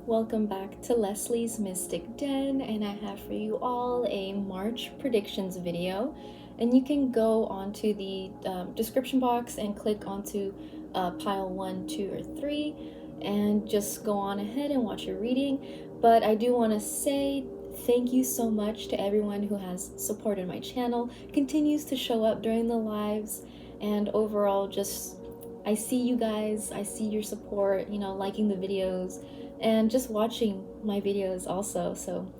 Welcome back to Leslie's Mystic Den, and I have for you all a March predictions video. And you can go onto the description box and click onto pile 1, 2, or 3 and just go on ahead and watch your reading. But I do want to say thank you so much to everyone who has supported my channel, continues to show up during the lives, and overall just I see you guys, I see your support, liking the videos and just watching my videos also. So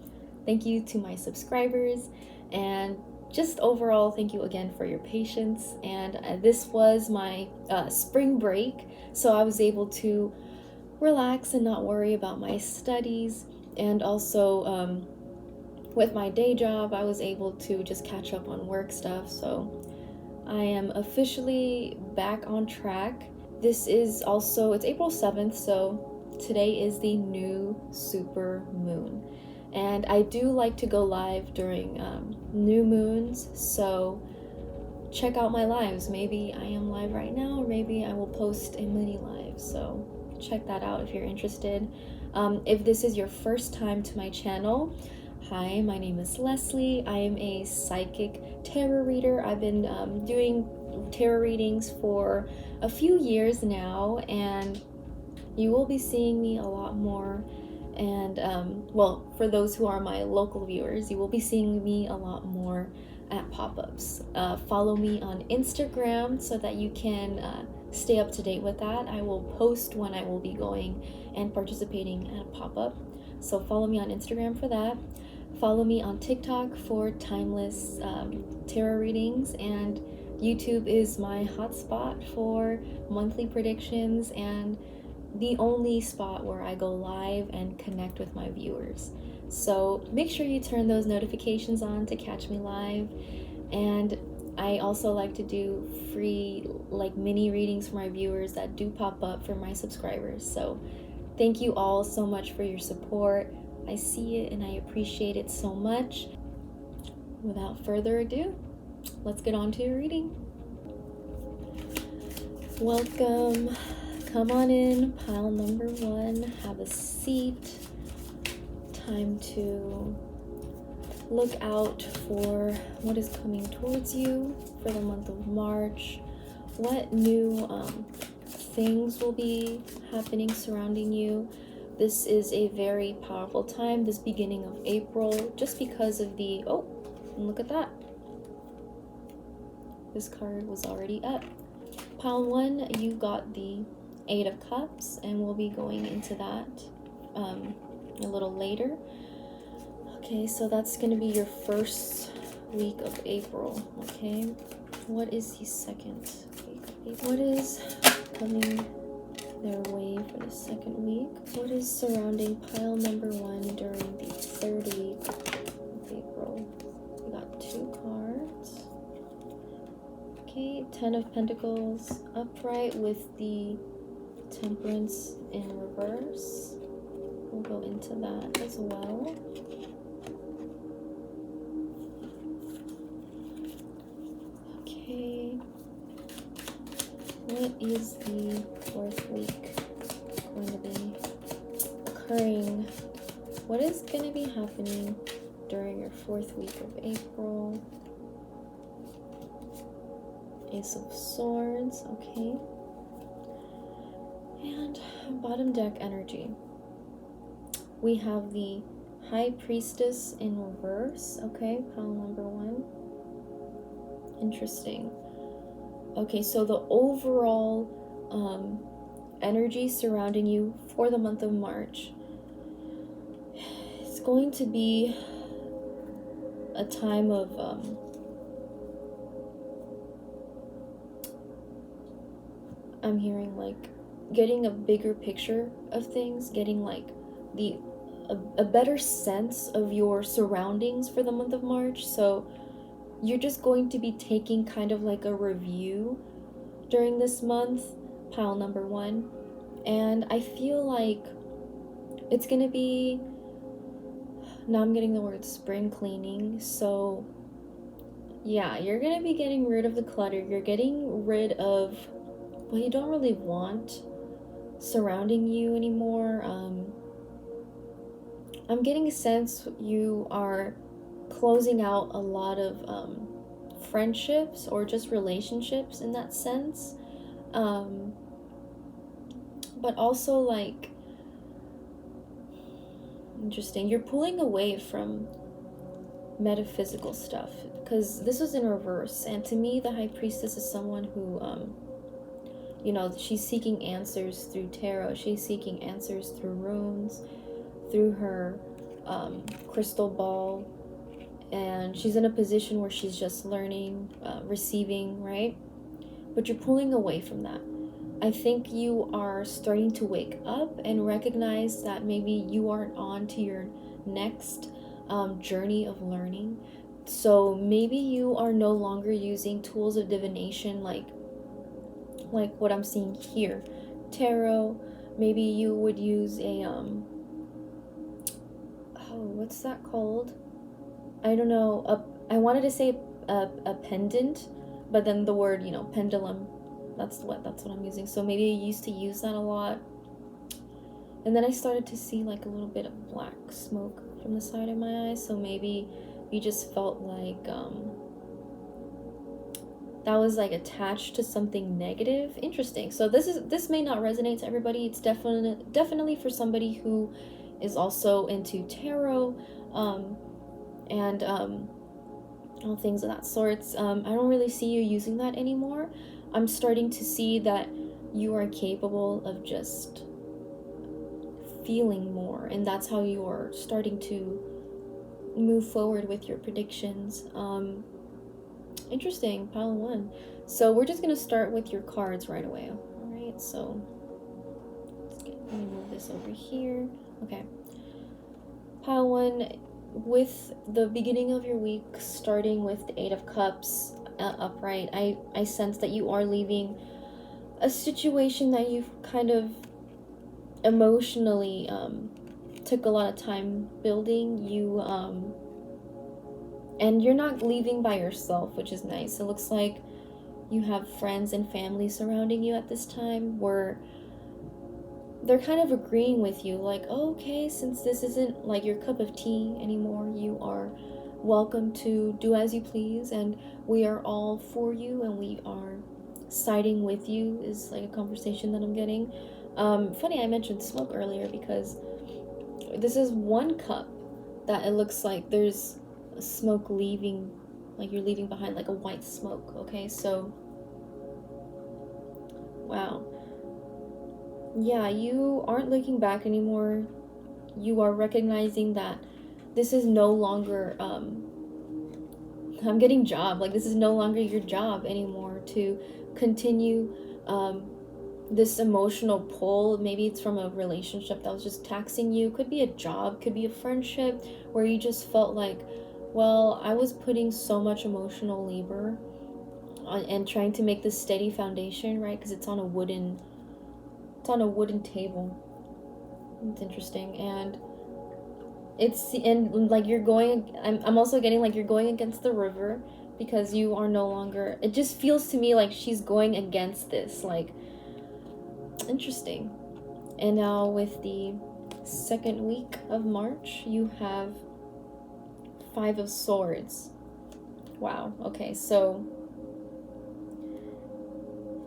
thank you to my subscribers, and just overall thank you again for your patience. And this was my spring break, so I was able to relax and not worry about my studies, and also with my day job I was able to just catch up on work stuff. So I am officially back on track. This is also, it's April 7th, so today is the new super moon. And I do like to go live during new moons, so check out my lives. Maybe I am live right now, or maybe I will post a mini live, so check that out if you're interested. If this is your first time to my channel, hi, my name is Leslie. I am a psychic tarot reader. I've been doing tarot readings for a few years now, and you will be seeing me a lot more. And well, for those who are my local viewers, you will be seeing me a lot more at pop-ups. Follow me on Instagram so that you can stay up to date with that. I will post when I will be going and participating at a pop-up, so follow me on Instagram for that. Follow me on TikTok for timeless tarot readings, and YouTube is my hotspot for monthly predictions and the only spot where I go live and connect with my viewers. So make sure you turn those notifications on to catch me live. And I also like to do free mini readings for my viewers that do pop up for my subscribers. So thank you all so much for your support. I see it and I appreciate it so much. Without further ado, let's get on to your reading. Welcome. Come on in, pile number 1, have a seat. Time to look out for what is coming towards you for the month of March. What new things will be happening surrounding you. This is a very powerful time, this beginning of April, just because of the, oh, look at that. This card was already up. Pile 1, you got the 8 of Cups, and we'll be going into that a little later. Okay, so that's going to be your first week of April. Okay, what is the second week of April? What is coming their way for the second week? What is surrounding pile number 1 during the third week of April? We got 2 cards. Okay, 10 of Pentacles upright with the Temperance in reverse. We'll go into that as well. Okay. What is the fourth week going to be occurring? What is going to be happening during your fourth week of April? Ace of Swords, okay. And bottom deck energy. We have the High Priestess in reverse, okay, pile number 1. Interesting. Okay, so the overall energy surrounding you for the month of March is going to be a time of I'm hearing getting a bigger picture of things, getting a better sense of your surroundings for the month of March. So you're just going to be taking kind of like a review during this month, pile number 1. And I feel like it's gonna be, now I'm getting the word spring cleaning. So yeah, you're gonna be getting rid of the clutter. You're getting rid of what you don't really want surrounding you anymore. I'm getting a sense you are closing out a lot of friendships or just relationships in that sense. Um, but also, like, interesting, you're pulling away from metaphysical stuff because this was in reverse. And to me, the high priestess is someone who, you know, she's seeking answers through tarot, she's seeking answers through runes, through her crystal ball, and she's in a position where she's just learning, receiving, right? But you're pulling away from that. I think you are starting to wake up and recognize that maybe you aren't on to your next journey of learning. So maybe you are no longer using tools of divination like what I'm seeing here, tarot. Maybe you would use a what's that called? I don't know. I wanted to say a pendant, but then the word, you know, pendulum. That's what I'm using. So maybe I used to use that a lot. And then I started to see like a little bit of black smoke from the side of my eyes. So maybe you just felt like that was like attached to something negative. Interesting. So this may not resonate to everybody. It's definitely for somebody who is also into tarot, and all things of that sorts. I don't really see you using that anymore. I'm starting to see that you are capable of just feeling more, and that's how you are starting to move forward with your predictions. Interesting, pile one. So we're just gonna start with your cards right away. All right, so let me move this over here. Okay, pile one. With the beginning of your week, starting with the Eight of Cups upright, I sense that you are leaving a situation that you've kind of emotionally took a lot of time building. And you're not leaving by yourself, which is nice. It looks like you have friends and family surrounding you at this time where they're kind of agreeing with you, like, oh, okay, since this isn't like your cup of tea anymore, you are welcome to do as you please, and we are all for you, and we are siding with you, is like a conversation that I'm getting. Funny I mentioned smoke earlier because this is one cup that it looks like there's smoke leaving, like you're leaving behind like a white smoke. Okay, so wow, yeah, you aren't looking back anymore. You are recognizing that this is no longer I'm getting job, like this is no longer your job anymore to continue this emotional pull. Maybe it's from a relationship that was just taxing you, could be a job, could be a friendship where you just felt like, well, I was putting so much emotional labor on and trying to make this steady foundation, right? Because it's on a wooden table. It's interesting. And like you're going, I'm also getting like you're going against the river because you are no longer, it just feels to me like she's going against this, like, interesting. And now with the second week of March, you have Five of Swords. Wow. Okay, so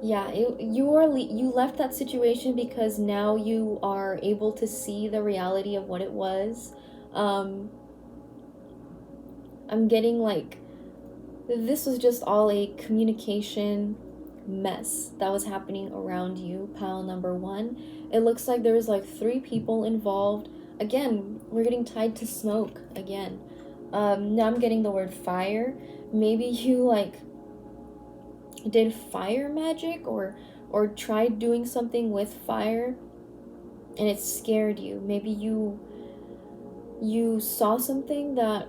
yeah, you left that situation because now you are able to see the reality of what it was. I'm getting like this was just all a communication mess that was happening around you, pile number one. It looks like there was like 3 people involved. Again, we're getting tied to smoke again. Now I'm getting the word fire. Maybe you like did fire magic or tried doing something with fire and it scared you. Maybe you saw something that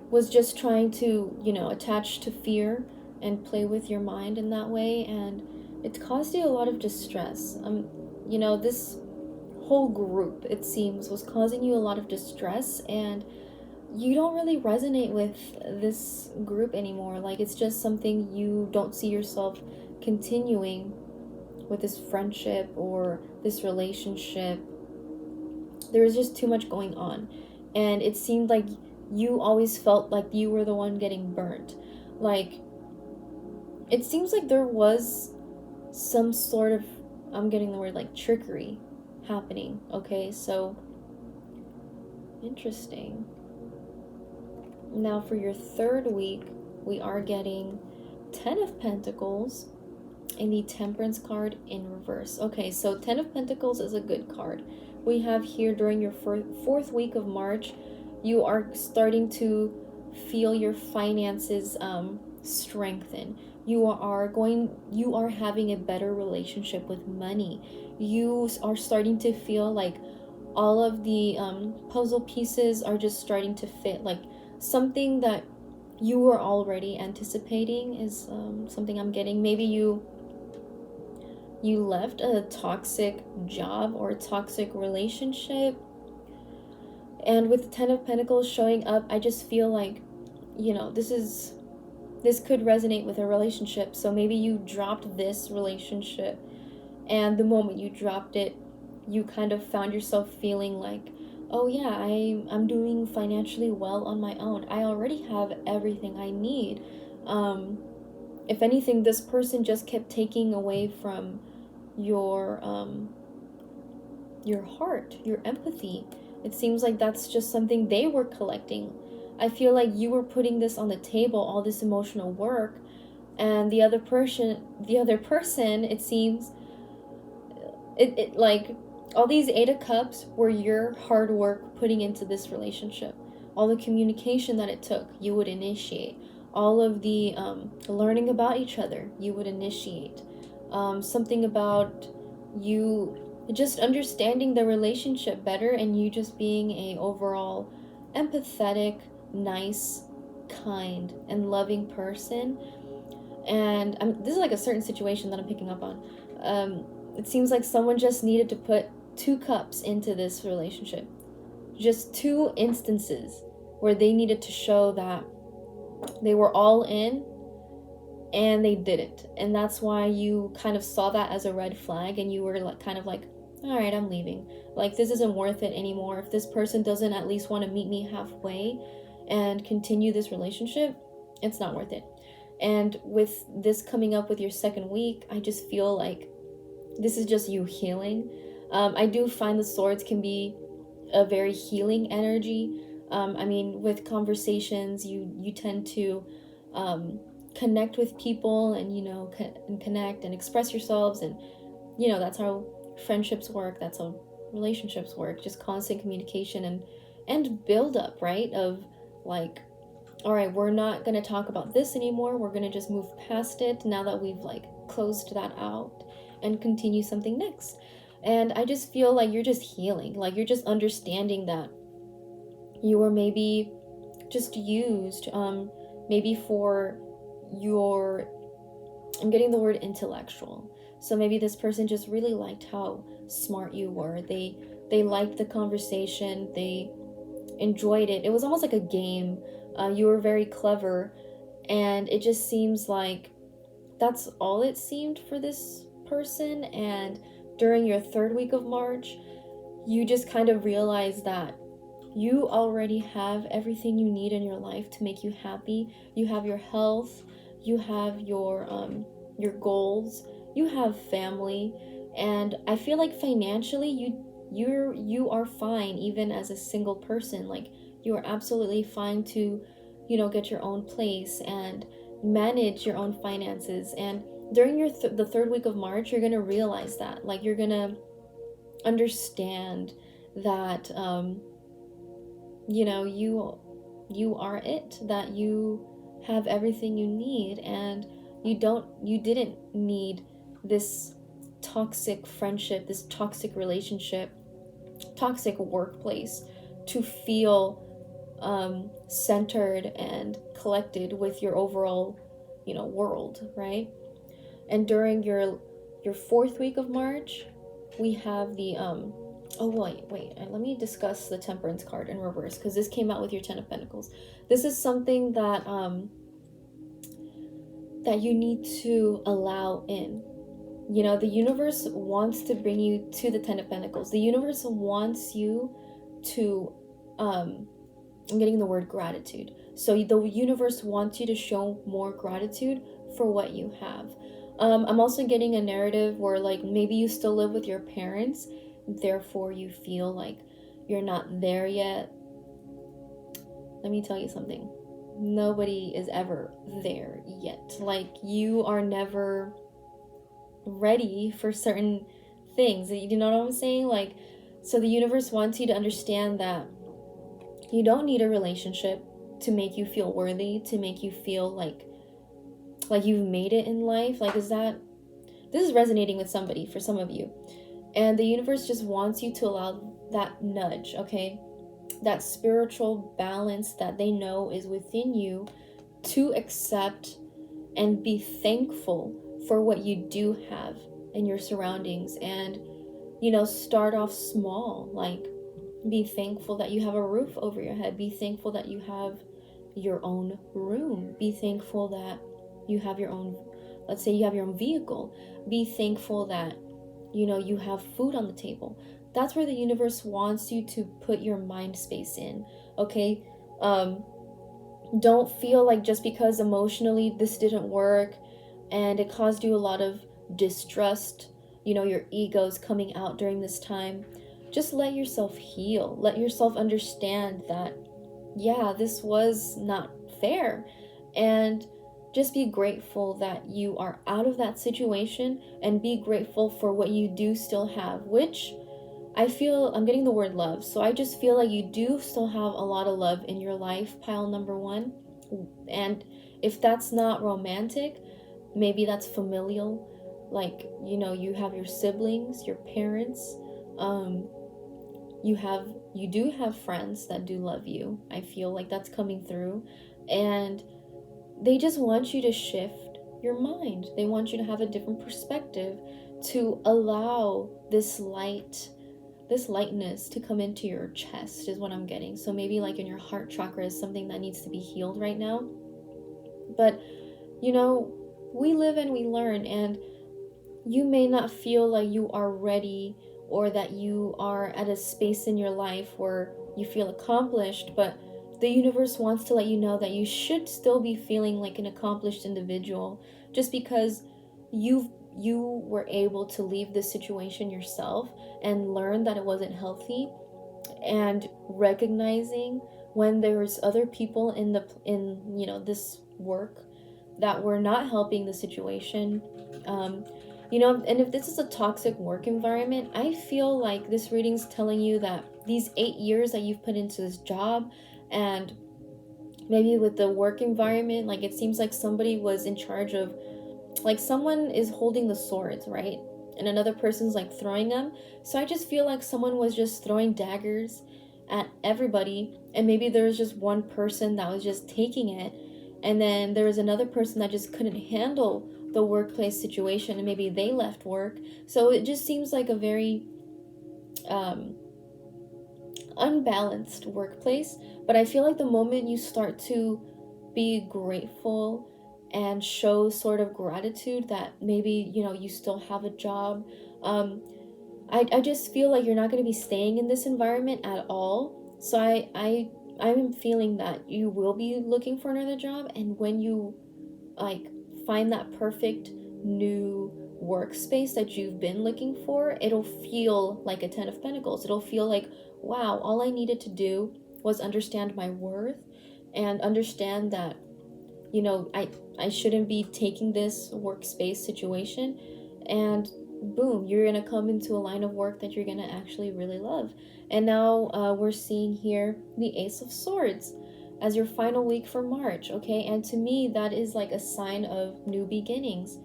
was just trying to, you know, attach to fear and play with your mind in that way, and it caused you a lot of distress. You know, this whole group, it seems, was causing you a lot of distress, and you don't really resonate with this group anymore. Like, it's just something you don't see yourself continuing with this friendship or this relationship. There is just too much going on. and it seemed like you always felt like you were the one getting burnt. Like, it seems like there was some sort of, I'm getting the word like trickery happening. Okay, so interesting. Now for your third week, we are getting 10 of Pentacles and the Temperance card in reverse. Okay, so 10 of Pentacles is a good card. We have here during your fourth week of March, you are starting to feel your finances strengthen. You are having a better relationship with money. You are starting to feel like all of the puzzle pieces are just starting to fit. Like something that you were already anticipating is something I'm getting. Maybe you left a toxic job or a toxic relationship, and with the 10 of Pentacles showing up, I just feel like, this could resonate with a relationship. So maybe you dropped this relationship, and the moment you dropped it, you kind of found yourself feeling like, oh yeah, I'm doing financially well on my own. I already have everything I need. If anything, this person just kept taking away from your heart, your empathy. It seems like that's just something they were collecting. I feel like you were putting this on the table, all this emotional work, and the other person, it seems, it like all these 8 of Cups were your hard work putting into this relationship. All the communication that it took, you would initiate. All of the learning about each other, you would initiate. Something about you just understanding the relationship better, and you just being a overall empathetic, nice, kind, and loving person. And this is like a certain situation that I'm picking up on. It seems like someone just needed to put 2 cups into this relationship. Just 2 instances where they needed to show that they were all in, and they didn't. And that's why you kind of saw that as a red flag, and you were like, kind of like, all right, I'm leaving. Like, this isn't worth it anymore. If this person doesn't at least want to meet me halfway and continue this relationship, it's not worth it. And with this coming up with your second week, I just feel like this is just you healing. I do find the Swords can be a very healing energy. I mean, with conversations, you tend to connect with people, and connect and express yourselves, and that's how friendships work, that's how relationships work, just constant communication and build up, right? Of like, all right, we're not going to talk about this anymore, we're going to just move past it now that we've like closed that out, and continue something next. And I just feel like you're just healing, like you're just understanding that you were maybe just used, maybe for your, I'm getting the word intellectual. So maybe this person just really liked how smart you were. They liked the conversation. They enjoyed it. It was almost like a game. You were very clever, and it just seems like that's all it seemed for this person. And during your third week of March, you just kind of realize that you already have everything you need in your life to make you happy. You have your health, you have your goals, you have family, and I feel like financially you are fine even as a single person. Like, you are absolutely fine to, get your own place and manage your own finances. And during your the third week of March, you're gonna realize that, like, you're gonna understand that you are it, that you have everything you need, and you didn't need this toxic friendship, this toxic relationship, toxic workplace to feel centered and collected with your overall world, right? And during your fourth week of March, we have the oh wait, and let me discuss the Temperance card in reverse, because this came out with your 10 of Pentacles. This is something that that you need to allow in. The universe wants to bring you to the 10 of Pentacles. The universe wants you to I'm getting the word gratitude. So the universe wants you to show more gratitude for what you have. I'm also getting a narrative where like maybe you still live with your parents, therefore you feel like you're not there yet. Let me tell you something. Nobody is ever there yet. Like, you are never ready for certain things. You know what I'm saying? Like, so the universe wants you to understand that you don't need a relationship to make you feel worthy, to make you feel like you've made it in life. Like, this is resonating with somebody, for some of you. And the universe just wants you to allow that nudge, okay? That spiritual balance that they know is within you, to accept and be thankful for what you do have in your surroundings. And, start off small. Like, be thankful that you have a roof over your head. Be thankful that you have your own room. Be thankful that you have your own, let's say you have your own vehicle. Be thankful that, you have food on the table. That's where the universe wants you to put your mind space in, okay? Don't feel like just because emotionally this didn't work and it caused you a lot of distrust, your ego's coming out during this time. Just let yourself heal. Let yourself understand that, yeah, this was not fair. And just be grateful that you are out of that situation, and be grateful for what you do still have, which I feel, I'm getting the word love. So I just feel like you do still have a lot of love in your life, pile number one. And if that's not romantic, maybe that's familial. Like, you have your siblings, your parents, you do have friends that do love you. I feel like that's coming through. And they just want you to shift your mind. They want you to have a different perspective, to allow this lightness to come into your chest, is what I'm getting. So maybe like in your heart chakra is something that needs to be healed right now. But, we live and we learn, and you may not feel like you are ready, or that you are at a space in your life where you feel accomplished, but the universe wants to let you know that you should still be feeling like an accomplished individual, just because you were able to leave this situation yourself and learn that it wasn't healthy, and recognizing when there's other people in this work that were not helping the situation. And if this is a toxic work environment, I feel like this reading's telling you that these 8 years that you've put into this job, and maybe with the work environment, like, it seems like somebody was in charge of, like, someone is holding the swords, right? And another person's like throwing them. So I just feel like someone was just throwing daggers at everybody, and maybe there was just one person that was just taking it, and then there was another person that just couldn't handle the workplace situation, and maybe they left work. So it just seems like a very unbalanced workplace. But I feel like the moment you start to be grateful and show sort of gratitude that maybe you still have a job, I just feel like you're not going to be staying in this environment at all. So I'm feeling that you will be looking for another job, and when you find that perfect new workspace that you've been looking for, it'll feel like a 10 of Pentacles. It'll feel like, wow, all I needed to do was understand my worth, and understand that I shouldn't be taking this workspace situation, and boom, you're gonna come into a line of work that you're gonna actually really love. And now we're seeing here the Ace of Swords as your final week for March, okay? And to me, that is like a sign of new beginnings.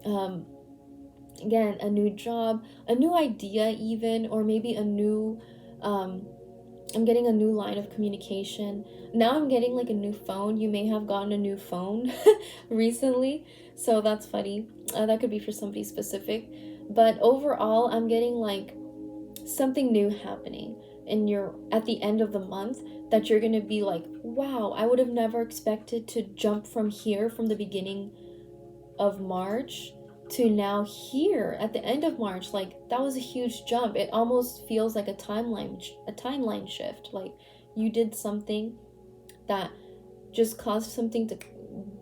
Again, a new job, a new idea even, or maybe a new, I'm getting a new line of communication. Now I'm getting like a new phone. You may have gotten a new phone recently, so that's funny. That could be for somebody specific. But overall, I'm getting like something new happening at the end of the month, that you're gonna be like, wow, I would have never expected to jump from here, from the beginning of March to now here at the end of March. Like, that was a huge jump. It almost feels like a timeline shift. Like, you did something that just caused something to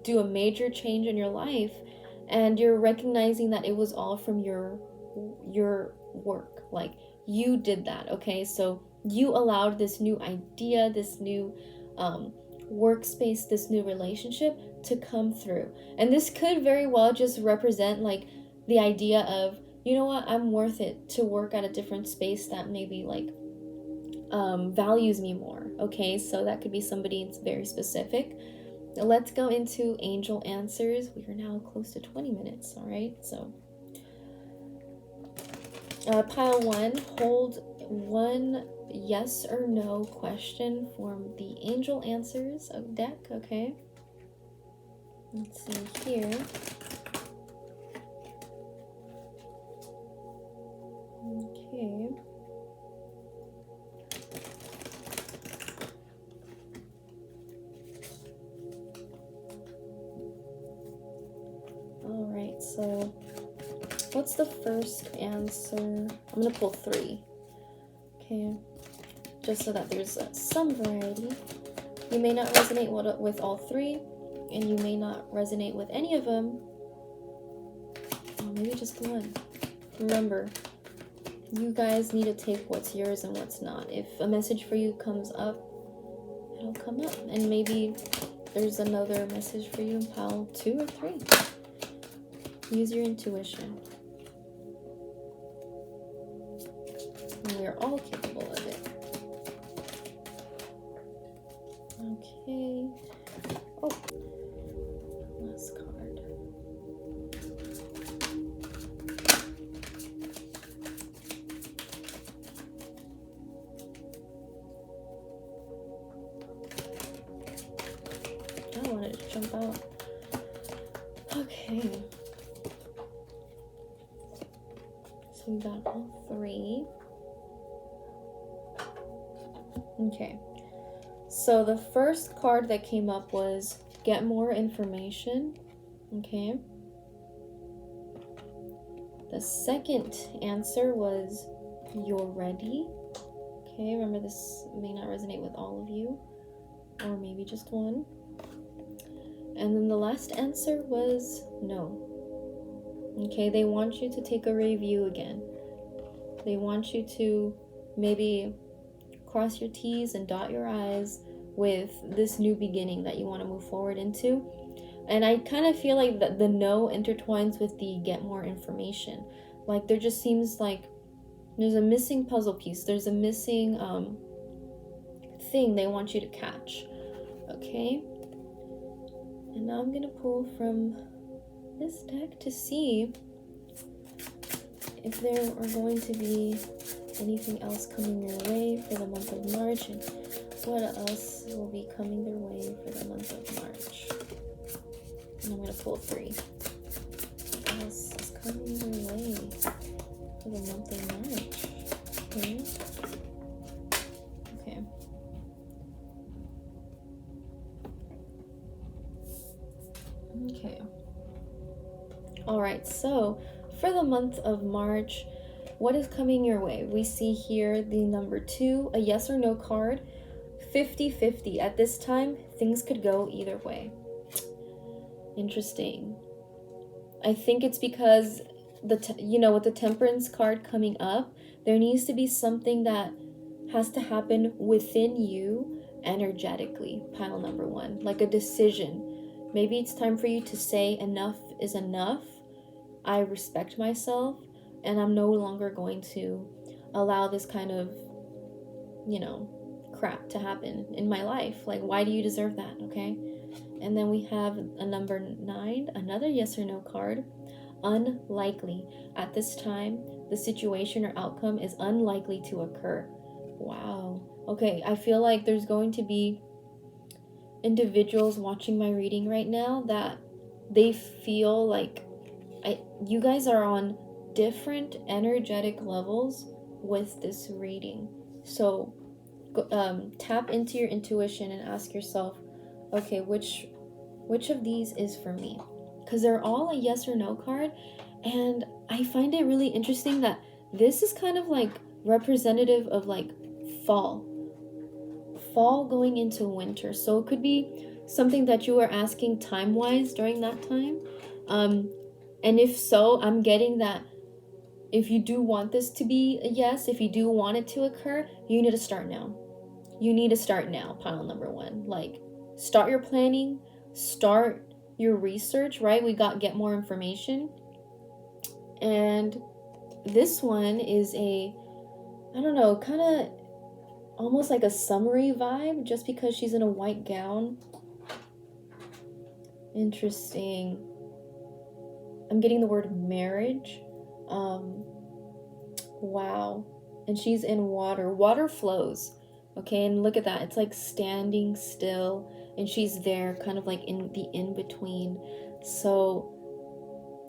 do a major change in your life, and you're recognizing that it was all from your work. Like, you did that, okay? So you allowed this new idea, this new workspace, this new relationship to come through. And this could very well just represent like the idea of, you know what, I'm worth it to work at a different space that maybe like values me more. Okay, so that could be somebody that's very specific. Now let's go into angel answers. We are now close to 20 minutes. All right, so pile 1, hold one yes or no question from the angel answers of deck. Okay, let's see here. Okay. All right, so what's the first answer? I'm gonna pull 3. Okay, just so that there's some variety. You may not resonate with all 3, and you may not resonate with any of them. Or maybe just one. Remember, you guys need to take what's yours and what's not. If a message for you comes up, it'll come up. And maybe there's another message for you in pile 2 or 3. Use your intuition. And we are all capable of it. Okay. Oh, last card. I wanted to jump out. Okay. So we got all 3. Okay. So the first card that came up was get more information. Okay. The second answer was you're ready. Okay, remember this may not resonate with all of you, or maybe just one. And then the last answer was no. Okay, they want you to take a review again. They want you to maybe cross your T's and dot your I's with this new beginning that you want to move forward into. And I kind of feel like that the no intertwines with the get more information. Like there just seems like there's a missing puzzle piece. There's a missing thing they want you to catch. Okay? And now I'm going to pull from this deck to see if there are going to be anything else coming your way for the month of March, and what else will be coming their way for the month of March. And I'm going to pull 3. What else is coming their way for the month of March? Okay. Okay. Okay. All right, so for the month of March, what is coming your way? We see here the number 2, a yes or no card, 50-50. At this time, things could go either way. Interesting. I think it's because with the Temperance card coming up, there needs to be something that has to happen within you energetically, pile number 1, like a decision. Maybe it's time for you to say enough is enough. I respect myself, and I'm no longer going to allow this kind of, crap to happen in my life. Like, why do you deserve that? Okay. And then we have a number 9, another yes or no card, unlikely. At this time, the situation or outcome is unlikely to occur. Wow. Okay. I feel like there's going to be individuals watching my reading right now that they feel like you guys are on different energetic levels with this reading. So tap into your intuition and ask yourself, okay, which of these is for me? Because they're all a yes or no card, and I find it really interesting that this is kind of like representative of like fall fall going into winter. So it could be something that you are asking time-wise during that time. And if so, I'm getting that if you do want this to be a yes, if you do want it to occur, you need to start now. You need to start now, pile number one. Like, start your planning, start your research, right? We got get more information. And this one is a, I don't know, kind of almost like a summery vibe, just because she's in a white gown. Interesting. I'm getting the word marriage. Wow. And she's in water. Water flows. Okay, and look at that. It's like standing still, and she's there kind of like in the in-between. So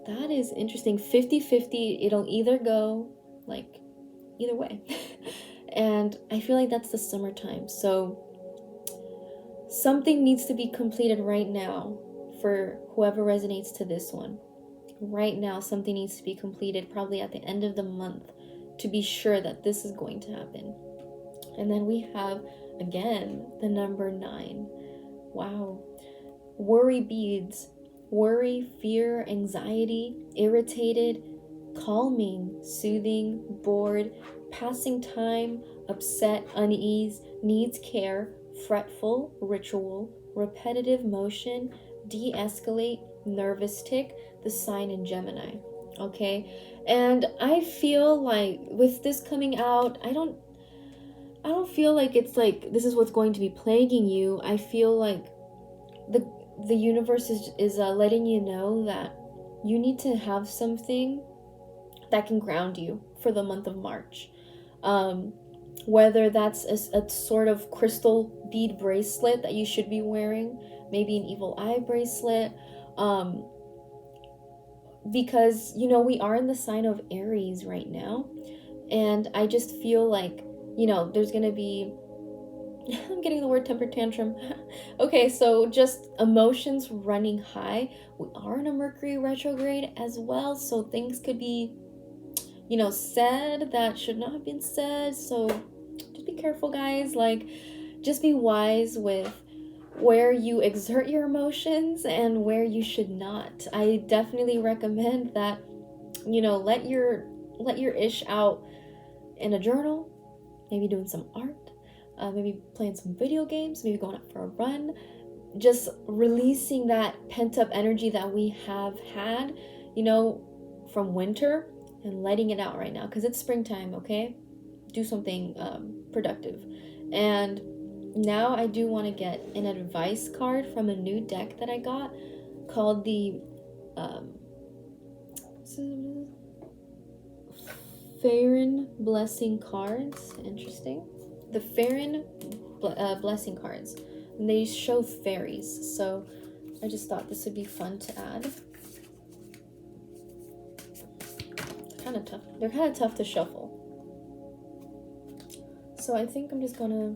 that is interesting. 50-50. It'll either go like either way. And I feel like that's the summertime. So something needs to be completed right now for whoever resonates to this one. Right now, something needs to be completed probably at the end of the month to be sure that this is going to happen. And then we have, again, the number 9. Wow. Worry beads. Worry, fear, anxiety, irritated, calming, soothing, bored, passing time, upset, unease, needs care, fretful, ritual, repetitive motion, de-escalate, nervous tick, the sign in Gemini. Okay? And I feel like with this coming out, I don't feel like it's like this is what's going to be plaguing you. I feel like the universe is letting you know that you need to have something that can ground you for the month of March. Whether that's a sort of crystal bead bracelet that you should be wearing, maybe an evil eye bracelet, because, you know, we are in the sign of Aries right now, and I just feel like, you know, there's gonna be I'm getting the word temper tantrum. Okay, so just emotions running high. We are in a Mercury retrograde as well, so things could be, you know, said that should not have been said. So just be careful, guys. Like, just be wise with where you exert your emotions and where you should not. I definitely recommend that, you know, let your ish out in a journal, maybe doing some art, maybe playing some video games, maybe going out for a run, just releasing that pent-up energy that we have had, you know, from winter, and letting it out right now, because it's springtime. Okay, do something productive. And now I do want to get an advice card from a new deck that I got called the Farron Blessing Cards. Interesting. The Farron Blessing Cards. And they show fairies. So I just thought this would be fun to add. Kind of tough. They're kind of tough to shuffle. So I think I'm just gonna,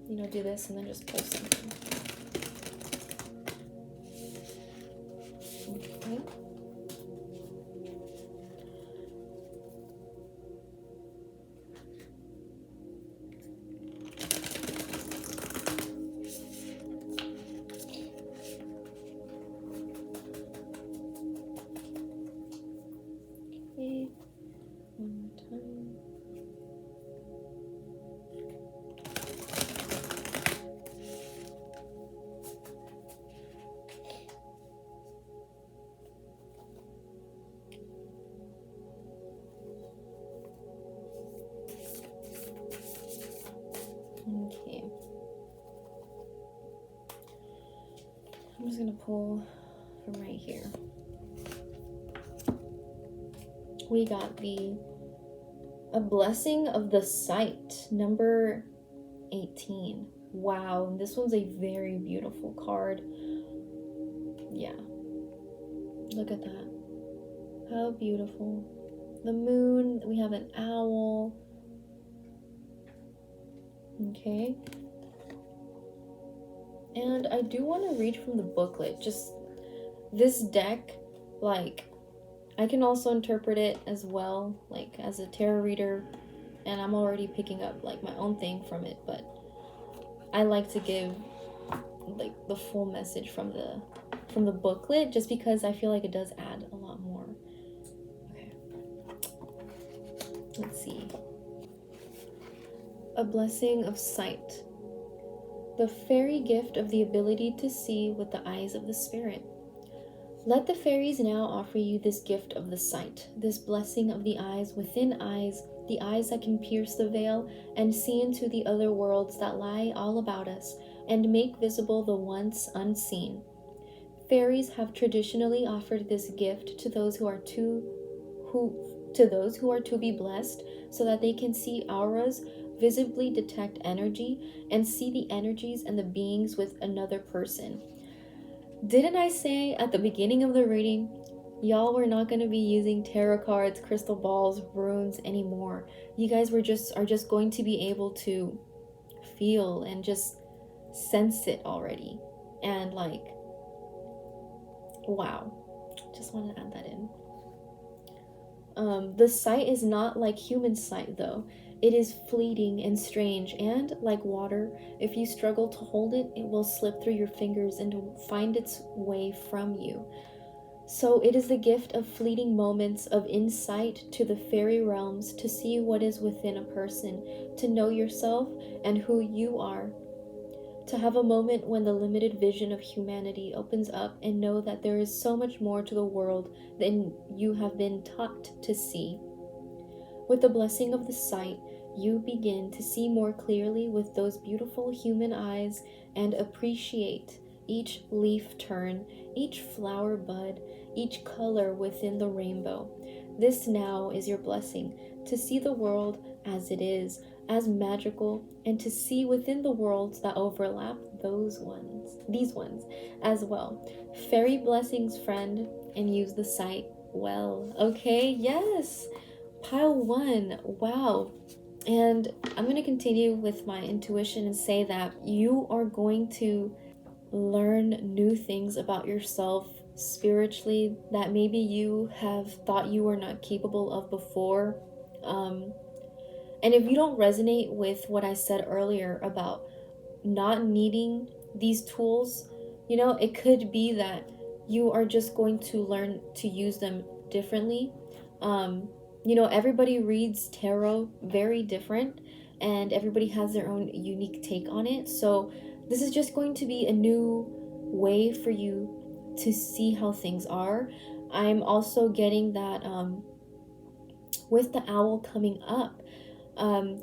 you know, do this and then just pull something. Okay. One more time. Okay. I'm just gonna pull from right here. We got a blessing of the sight, number 18. Wow, this one's a very beautiful card. Yeah, look at that. How beautiful. The moon, we have an owl. Okay. And I do want to read from the booklet. Just this deck, like, I can also interpret it as well, like as a tarot reader, and I'm already picking up like my own thing from it, but I like to give like the full message from the booklet, just because I feel like it does add a lot more. Okay, let's see. A blessing of sight. The fairy gift of the ability to see with the eyes of the spirit. Let the fairies now offer you this gift of the sight, this blessing of the eyes within eyes, the eyes that can pierce the veil and see into the other worlds that lie all about us and make visible the once unseen. Fairies have traditionally offered this gift to those who are to be blessed, so that they can see auras, visibly detect energy, and see the energies and the beings with another person. Didn't I say at the beginning of the reading, y'all were not going to be using tarot cards, crystal balls, runes anymore? You guys are just going to be able to feel and just sense it already. And like, wow. Just want to add that in. The sight is not like human sight, though. It is fleeting and strange, and like water, if you struggle to hold it, it will slip through your fingers and find its way from you. So it is the gift of fleeting moments of insight to the fairy realms, to see what is within a person, to know yourself and who you are. To have a moment when the limited vision of humanity opens up and know that there is so much more to the world than you have been taught to see. With the blessing of the sight, you begin to see more clearly with those beautiful human eyes and appreciate each leaf turn, each flower bud, each color within the rainbow. This now is your blessing, to see the world as it is, as magical, and to see within the worlds that overlap these ones as well. Fairy blessings, friend, and use the sight well. Okay, yes. Pile 1. Wow. And I'm going to continue with my intuition and say that you are going to learn new things about yourself spiritually that maybe you have thought you were not capable of before. And if you don't resonate with what I said earlier about not needing these tools, it could be that you are just going to learn to use them differently. Everybody reads tarot very different, and everybody has their own unique take on it. So this is just going to be a new way for you to see how things are. I'm also getting that with the owl coming up,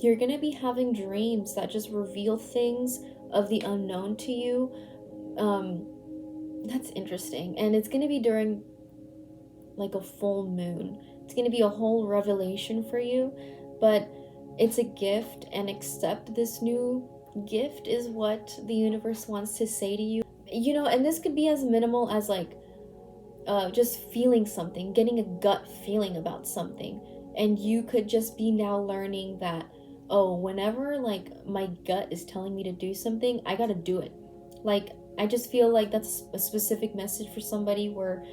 you're going to be having dreams that just reveal things of the unknown to you. That's interesting. And it's going to be during like a full moon. It's going to be a whole revelation for you, but it's a gift, and accept this new gift is what the universe wants to say to you. And this could be as minimal as like just feeling something, getting a gut feeling about something. And you could just be now learning that, oh, whenever like my gut is telling me to do something, I gotta do it. Like, I just feel like that's a specific message for somebody where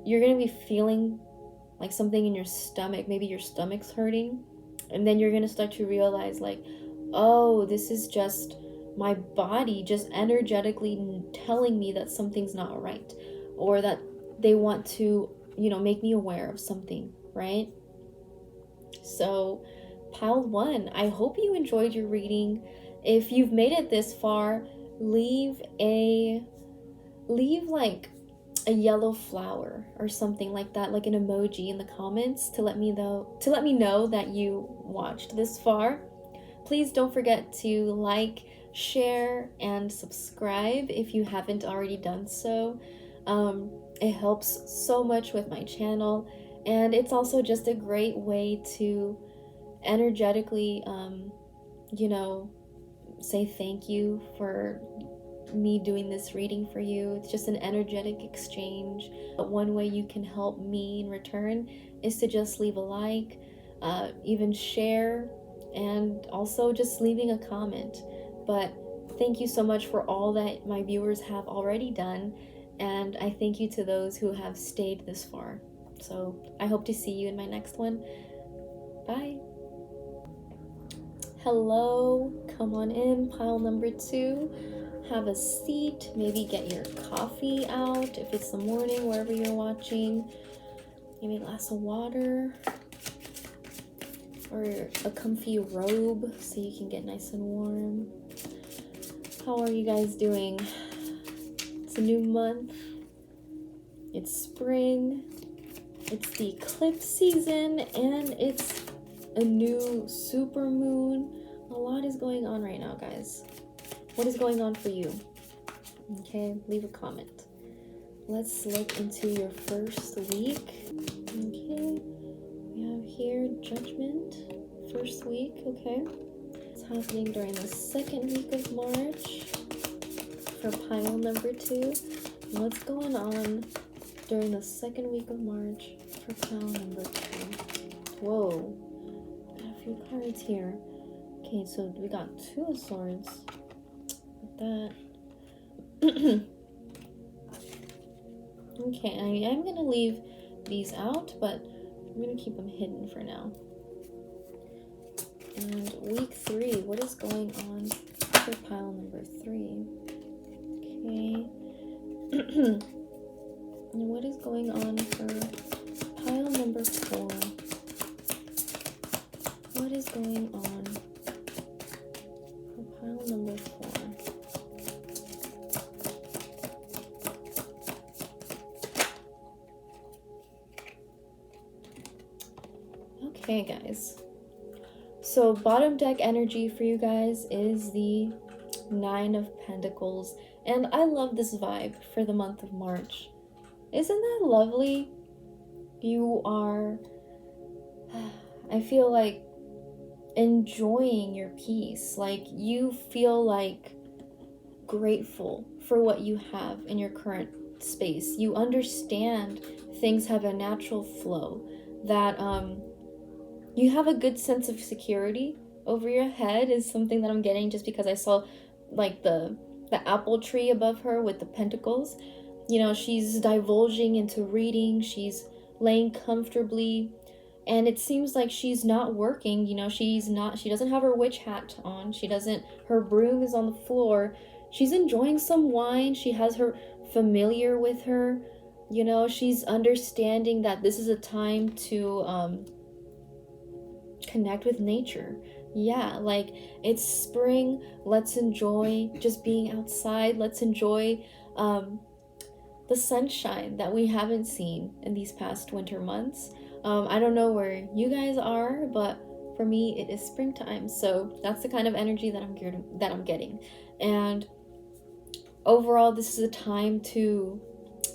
you're gonna be feeling like something in your stomach, maybe your stomach's hurting, and then you're gonna start to realize like, oh, this is just my body just energetically telling me that something's not right, or that they want to, make me aware of something, right? So, pile 1, I hope you enjoyed your reading. If you've made it this far, leave like a yellow flower or something like that, like an emoji in the comments to let me know that you watched this far. Please don't forget to like, share, and subscribe if you haven't already done so. It helps so much with my channel, and it's also just a great way to energetically say thank you for me doing this reading for you. It's just an energetic exchange. But one way you can help me in return is to just leave a like, even share, and also just leaving a comment. But thank you so much for all that my viewers have already done, and I thank you to those who have stayed this far. So I hope to see you in my next one. Bye. Hello, come on in, pile number 2. Have a seat, maybe get your coffee out if it's the morning, wherever you're watching. Maybe a glass of water or a comfy robe so you can get nice and warm. How are you guys doing? It's a new month. It's spring. It's the eclipse season, and it's a new super moon. A lot is going on right now, guys. What is going on for you? Okay, leave a comment. Let's look into your first week. Okay, we have here Judgment, first week, okay. What's happening during the second week of March for pile number 2? What's going on during the second week of March for pile number 2? Whoa, got a few cards here. Okay, so we got 2 of Swords. That. Okay, I am gonna leave these out, but I'm gonna keep them hidden for now. And week 3, what is going on for pile number 3? Okay. And what is going on for pile number 4? What is going on for pile number 4? Okay, guys. So bottom deck energy for you guys is the 9 of Pentacles. And I love this vibe for the month of March. Isn't that lovely? You are, I feel like, enjoying your peace. Like, you feel like grateful for what you have in your current space. You understand things have a natural flow. That, you have a good sense of security over your head is something that I'm getting just because I saw like the apple tree above her with the pentacles. You know, she's divulging into reading, she's laying comfortably, and it seems like she's not working. You know, she doesn't have her witch hat on, her broom is on the floor, she's enjoying some wine, she has her familiar with her, you know, she's understanding that this is a time to connect with nature. Yeah, like, it's spring, let's enjoy just being outside, let's enjoy the sunshine that we haven't seen in these past winter months. I don't know where you guys are, but for me it is springtime, so that's the kind of energy that I'm getting. And overall, this is a time to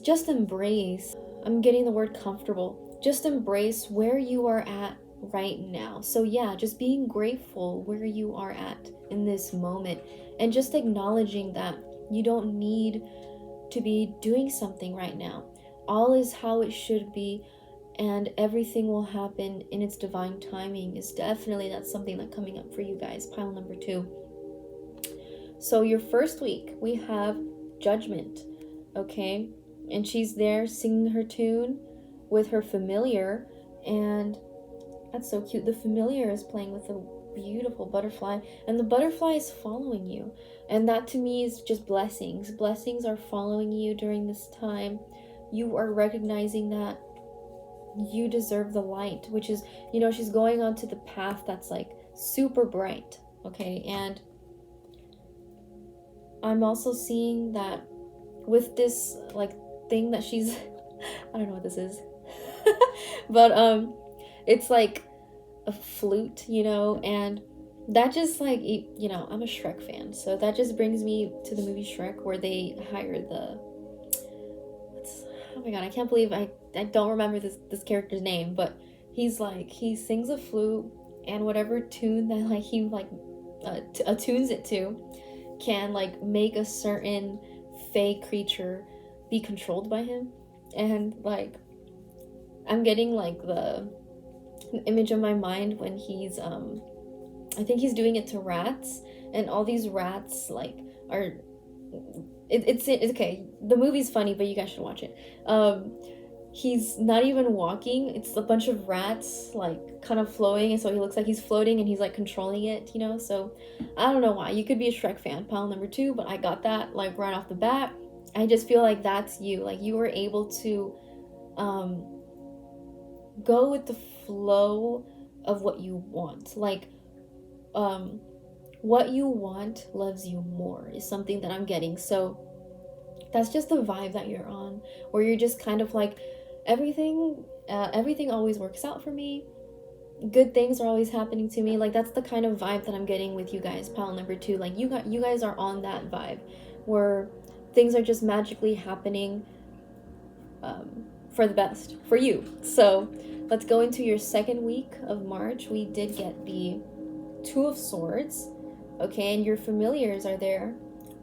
just embrace, I'm getting the word comfortable, just embrace where you are at right now. So yeah, just being grateful where you are at in this moment, and just acknowledging that you don't need to be doing something right now. All is how it should be, and everything will happen in its divine timing. Is definitely, that's something that's coming up for you guys, pile number 2. So your first week, we have Judgment, okay, and she's there singing her tune with her familiar, and that's so cute. The familiar is playing with a beautiful butterfly, and the butterfly is following you. And that to me is just blessings. Blessings are following you during this time. You are recognizing that you deserve the light, which is, you know, she's going onto the path that's like super bright, okay? And I'm also seeing that with this like thing that she's I don't know what this is but it's like a flute, you know, and that just like, you know, I'm a Shrek fan, so that just brings me to the movie Shrek, where they hire oh my god, I can't believe I don't remember this character's name, but he's like, he sings a flute, and whatever tune that like he like attunes it to can like make a certain fey creature be controlled by him. And like, I'm getting like the image of my mind when he's I think he's doing it to rats, and all these rats like are it's okay, the movie's funny, but you guys should watch it. he's not even walking. It's a bunch of rats like kind of floating, and so he looks like he's floating and he's like controlling it, you know. So I don't know why. You could be a Shrek fan, pile number 2, but I got that like right off the bat. I just feel like that's you. Like you were able to go with the flow of what you want. Like what you want loves you more is something that I'm getting. So that's just the vibe that you're on, where you're just kind of like, everything always works out for me, good things are always happening to me. Like that's the kind of vibe that I'm getting with you guys, pile number 2. Like you guys are on that vibe where things are just magically happening for the best for you. So let's go into your second week of March. We did get the 2 of Swords, okay, and your familiars are there.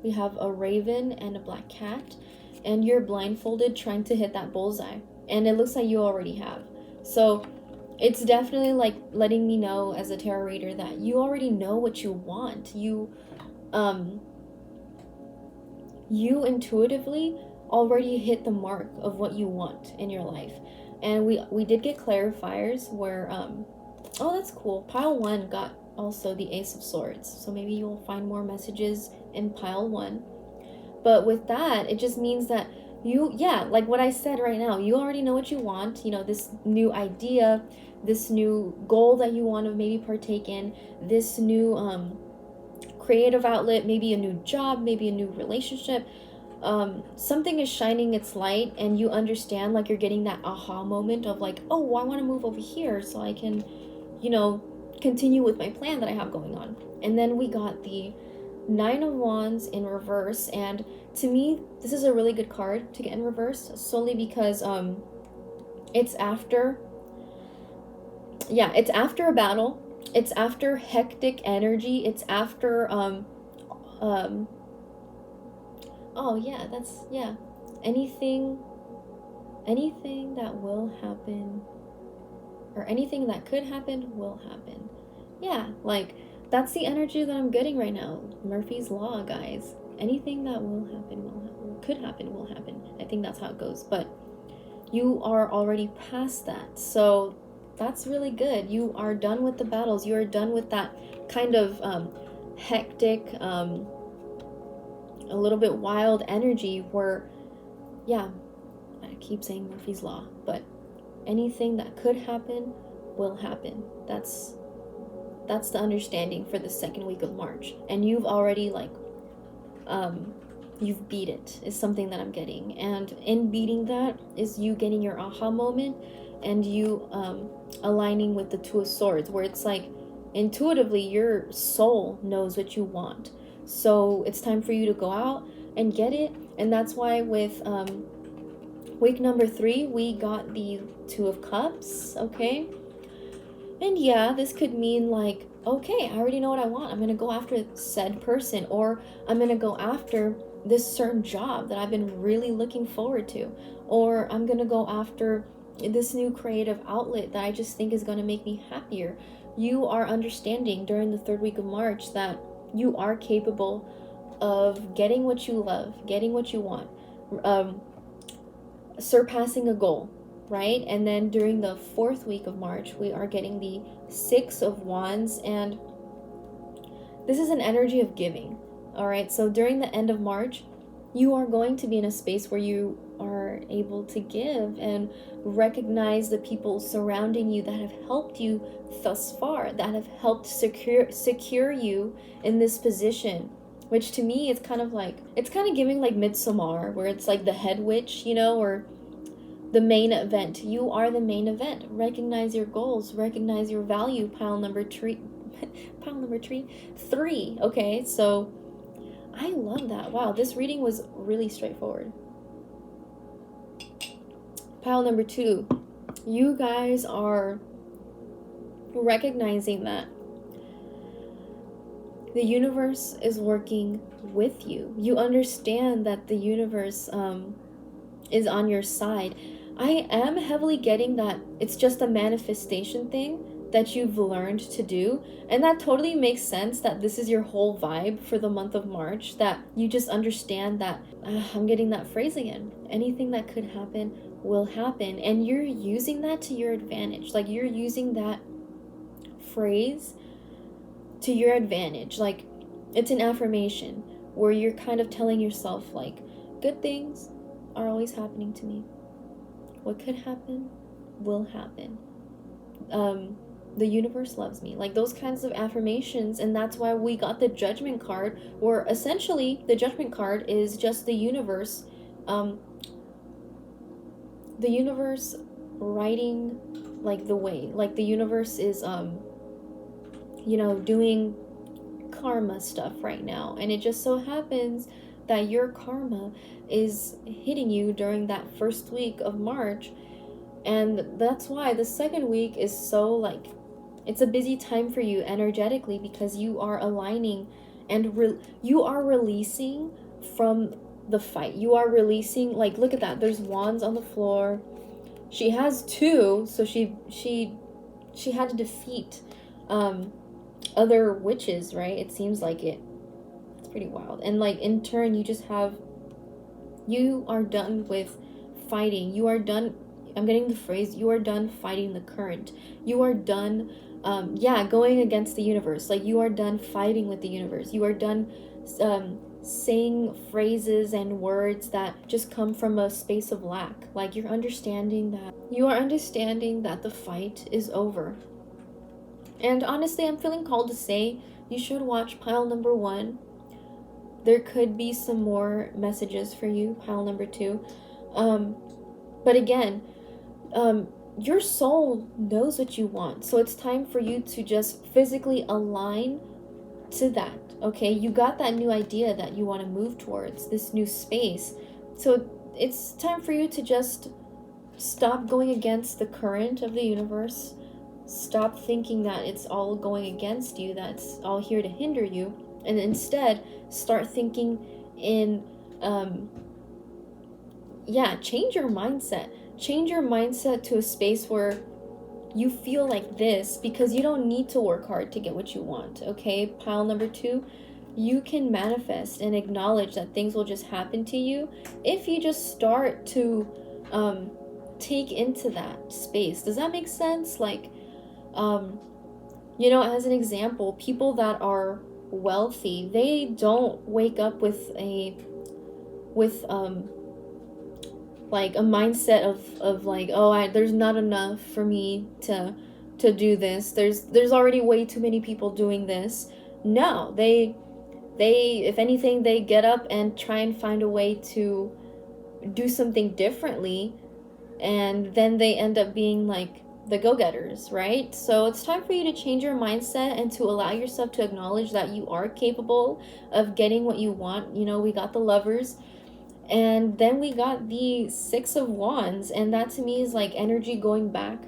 We have a raven and a black cat, and you're blindfolded trying to hit that bullseye, and it looks like you already have. So it's definitely like letting me know as a tarot reader that you already know what you want. You intuitively already hit the mark of what you want in your life. And we did get clarifiers where oh, that's cool. Pile 1 got also the Ace of Swords, so maybe you'll find more messages in pile 1. But with that, it just means that you, yeah, like what I said right now, you already know what you want. You know, this new idea, this new goal that you want to maybe partake in, this new creative outlet, maybe a new job, maybe a new relationship. Something is shining its light, and you understand, like you're getting that aha moment of like, oh, I want to move over here so I can, you know, continue with my plan that I have going on. And then we got the 9 of Wands in reverse, and to me this is a really good card to get in reverse, solely because it's after a battle, it's after hectic energy, it's after oh yeah, that's, yeah, anything that will happen, or anything that could happen will happen. Yeah, like that's the energy that I'm getting right now. Murphy's Law, guys. Anything that will happen will happen, could happen will happen. I think that's how it goes. But you are already past that, so that's really good. You are done with the battles. You are done with that kind of hectic, a little bit wild energy where, yeah, I keep saying Murphy's Law, but anything that could happen will happen. That's the understanding for the second week of March. And you've already like you've beat it, is something that I'm getting. And in beating that is you getting your aha moment, and you aligning with the 2 of Swords, where it's like intuitively your soul knows what you want. So it's time for you to go out and get it. And that's why with week number 3, we got the 2 of Cups, okay? And yeah, this could mean like, okay, I already know what I want. I'm going to go after said person, or I'm going to go after this certain job that I've been really looking forward to, or I'm going to go after this new creative outlet that I just think is going to make me happier. You are understanding during the 3rd week of March that you are capable of getting what you love, getting what you want, surpassing a goal, right? And then during the 4th week of March, we are getting the 6 of Wands, and this is an energy of giving. All right, so during the end of March, you are going to be in a space where you are able to give and recognize the people surrounding you that have helped you thus far, that have helped secure you in this position, which to me is kind of like, it's kind of giving like Midsommar, where it's like the head witch, you know, or the main event. You are the main event. Recognize your goals, recognize your value. Pile number 3, okay? So I love that. Wow, this reading was really straightforward. Pile number 2, you guys are recognizing that the universe is working with you. You understand that the universe is on your side. I am heavily getting that it's just a manifestation thing, that you've learned to do. And that totally makes sense that this is your whole vibe for the month of March, that you just understand that I'm getting that phrase again, anything that could happen will happen, and you're using that to your advantage. Like, you're using that phrase to your advantage. Like, it's an affirmation where you're kind of telling yourself, like, good things are always happening to me. What could happen will happen. The universe loves me. Like, those kinds of affirmations. And that's why we got the Judgment card, or essentially the Judgment card is just the universe writing, like, the way. Like, the universe is doing karma stuff right now, and it just so happens that your karma is hitting you during that first week of March. And that's why the second week is so, like, it's a busy time for you energetically, because you are aligning and you are releasing from the fight. You are releasing, like, look at that, there's wands on the floor. She has two, so she had to defeat other witches, right? It seems like it. It's pretty wild. And, like, in turn, you are done with fighting. You are done, I'm getting the phrase, you are done fighting the current. You are done, going against the universe. Like, you are done fighting with the universe. You are done saying phrases and words that just come from a space of lack. Like, you are understanding that the fight is over. And honestly, I'm feeling called to say you should watch pile number 1. There could be some more messages for you, pile number 2. But again, your soul knows what you want. So it's time for you to just physically align to that, okay? You got that new idea that you want to move towards, this new space. So it's time for you to just stop going against the current of the universe. Stop thinking that it's all going against you, that's all here to hinder you, and instead start thinking in change your mindset. Change your mindset to a space where you feel like this, because you don't need to work hard to get what you want, okay? Pile number 2, you can manifest and acknowledge that things will just happen to you if you just start to take into that space. Does that make sense? Like, as an example, people that are wealthy, they don't wake up with like a mindset of like, oh, there's not enough for me to do this. There's already way too many people doing this. No, they if anything, they get up and try and find a way to do something differently, and then they end up being like the go-getters, right? So it's time for you to change your mindset and to allow yourself to acknowledge that you are capable of getting what you want. We got the Lovers, and then we got the 6 of Wands, and that to me is like energy going back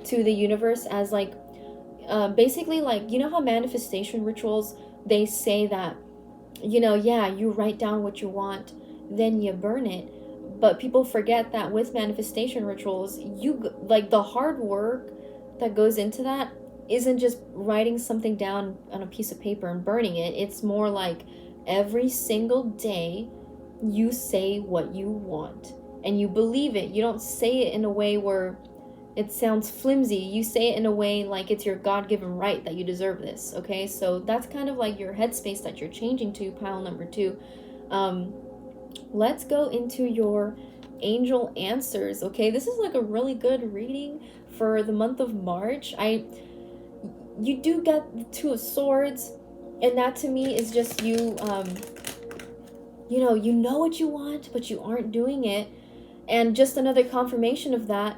to the universe as like basically, like, how manifestation rituals, they say that you write down what you want, then you burn it. But people forget that with manifestation rituals, like, the hard work that goes into that isn't just writing something down on a piece of paper and burning it. It's more like every single day you say what you want and you believe it. You don't say it in a way where it sounds flimsy. You say it in a way like it's your God-given right that you deserve this, okay? So that's kind of like your headspace that you're changing to, pile number 2. Let's go into your angel answers, okay? This is like a really good reading for the month of March. You do get the 2 of Swords, and that to me is just you know what you want, but you aren't doing it. And just another confirmation of that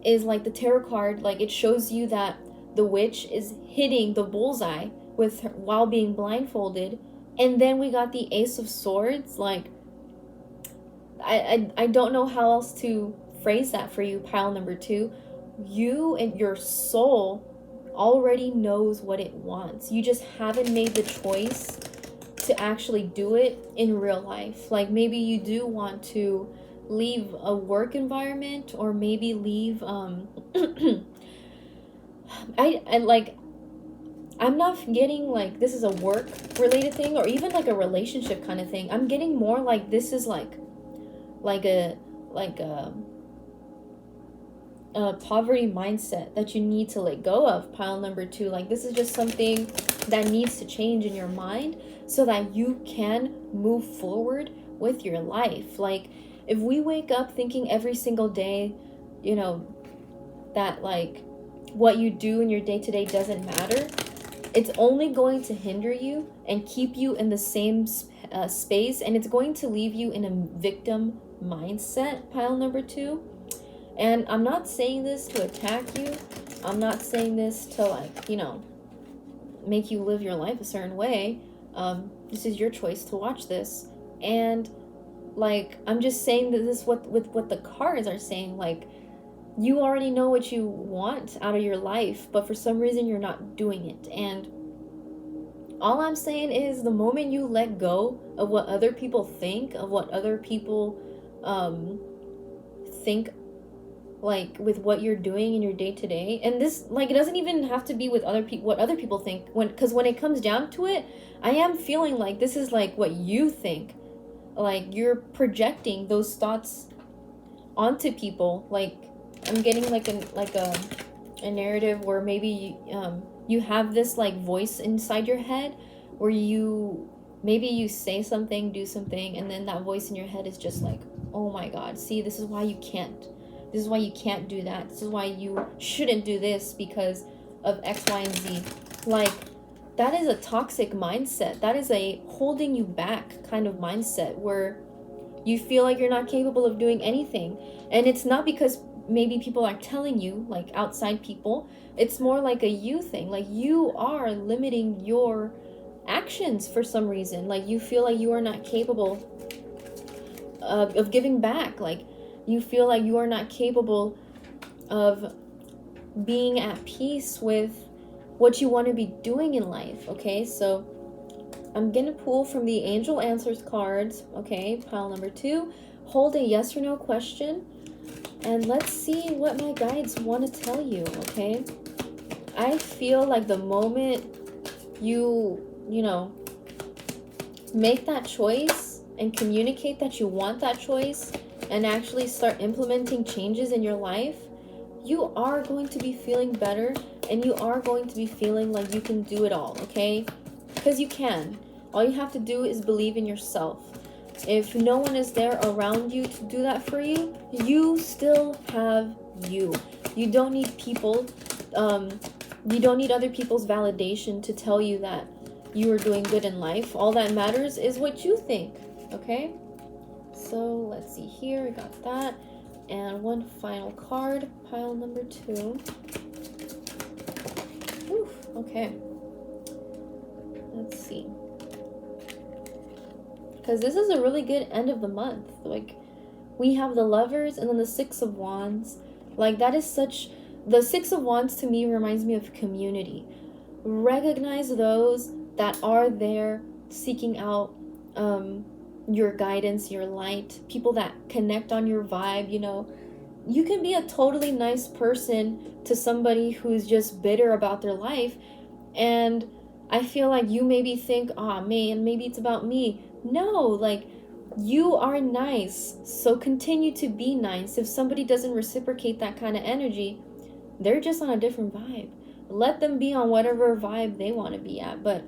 is like the tarot card, like, it shows you that the witch is hitting the bullseye while being blindfolded. And then we got the Ace of Swords. Like, I don't know how else to phrase that for you, pile number 2. You and your soul already knows what it wants. You just haven't made the choice to actually do it in real life. Like, maybe you do want to leave a work environment, or maybe leave I like, I'm not getting like this is a work related thing or even like a relationship kind of thing. I'm getting more like this is like like a poverty mindset that you need to let go of, pile number 2. Like, this is just something that needs to change in your mind so that you can move forward with your life. Like, if we wake up thinking every single day, you know, that like what you do in your day-to-day doesn't matter, it's only going to hinder you and keep you in the same space, and it's going to leave you in a victim mindset, pile number 2. And I'm not saying this to attack you. I'm not saying this to, like, make you live your life a certain way. This is your choice to watch this. And, like, I'm just saying that this is what the cards are saying. Like, you already know what you want out of your life, but for some reason you're not doing it. And all I'm saying is the moment you let go of what other people think, of what other people think, like with what you're doing in your day-to-day, and this, like, it doesn't even have to be with other people, what other people think, because when it comes down to it, I am feeling like this is like what you think, like you're projecting those thoughts onto people. Like, I'm getting like a narrative where maybe you have this like voice inside your head where maybe you say something, do something, and then that voice in your head is just like, oh my god, see, this is why you can't do that. This is why you shouldn't do this because of X, Y, and Z. Like, that is a toxic mindset. That is a holding you back kind of mindset where you feel like you're not capable of doing anything. And it's not because maybe people are telling you, like outside people. It's more like a you thing. Like, you are limiting your actions for some reason. Like, you feel like you are not capable of giving back. Like, you feel like you are not capable of being at peace with what you want to be doing in life. Okay, so I'm gonna pull from the Angel Answers cards. Okay, pile number 2. Hold a yes or no question, and let's see what my guides want to tell you. Okay, I feel like the moment you make that choice and communicate that you want that choice and actually start implementing changes in your life, you are going to be feeling better, and you are going to be feeling like you can do it all, okay? Because you can. All you have to do is believe in yourself. If no one is there around you to do that for you, you still have you. You don't need people, you don't need other people's validation to tell you that you are doing good in life. All that matters is what you think, okay? So let's see here, we got that. And one final card, pile number 2. Oof, okay. Let's see. Because this is a really good end of the month. Like, we have the Lovers and then the 6 of Wands. Like, that is such... The 6 of Wands to me reminds me of community. Recognize those that are there seeking out your guidance, your light, people that connect on your vibe. You can be a totally nice person to somebody who's just bitter about their life, and I feel like you maybe think, oh man, maybe it's about me. No, like, you are nice, so continue to be nice. If somebody doesn't reciprocate that kind of energy, they're just on a different vibe. Let them be on whatever vibe they want to be at, but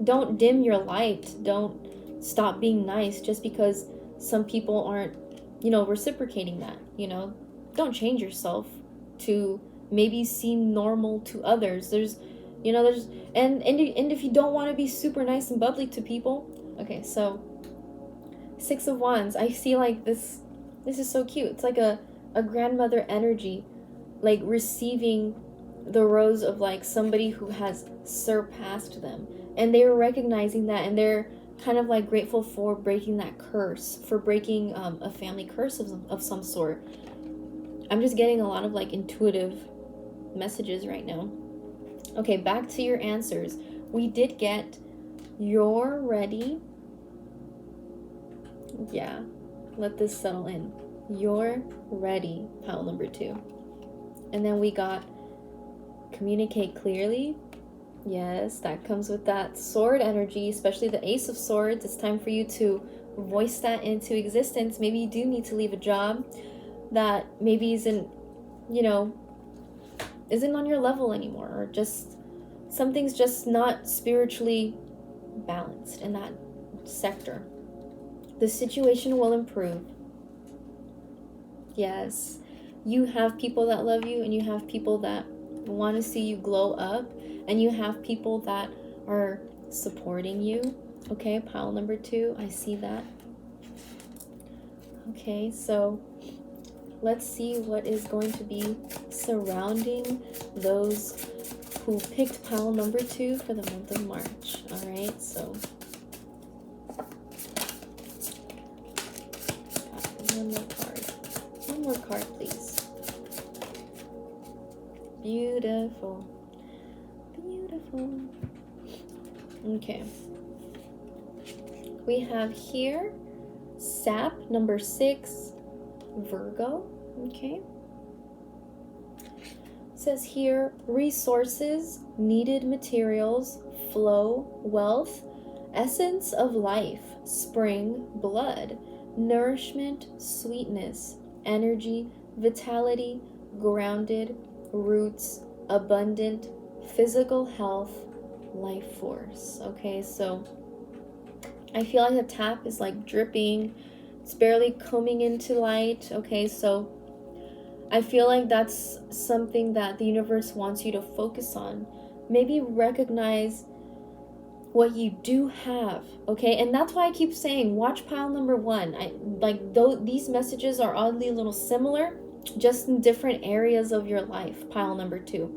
don't dim your light. Don't stop being nice just because some people aren't, reciprocating that. Don't change yourself to maybe seem normal to others. And if you don't want to be super nice and bubbly to people, okay, so 6 of Wands, I see like this is so cute. It's like a grandmother energy, like receiving the rose of like somebody who has surpassed them, and they're recognizing that, and they're kind of like grateful for breaking that curse, for breaking a family curse of some sort. I'm just getting a lot of like intuitive messages right now. Okay, back to your answers. We did get you're ready. Yeah, let this settle in. You're ready, pile number 2. And then we got communicate clearly. Yes, that comes with that sword energy, especially the Ace of Swords. It's time for you to voice that into existence. Maybe you do need to leave a job that maybe isn't, you know, isn't on your level anymore, or just something's just not spiritually balanced in that sector. The situation will improve. Yes, you have people that love you, and you have people that want to see you glow up, and you have people that are supporting you. Okay, pile number 2, I see that. Okay, so let's see what is going to be surrounding those who picked pile number 2 for the month of March. All right, so one more card. One more card, please. Beautiful. Beautiful. Okay. We have here sap number 6, Virgo. Okay. It says here resources, needed materials, flow, wealth, essence of life, spring, blood, nourishment, sweetness, energy, vitality, grounded, roots, abundant, physical health, life force. Okay, so I feel like the tap is like dripping. It's barely coming into light. Okay, so I feel like that's something that the universe wants you to focus on. Maybe recognize what you do have, okay? And that's why I keep saying watch pile number 1. I like though these messages are oddly a little similar, just in different areas of your life. Pile number 2.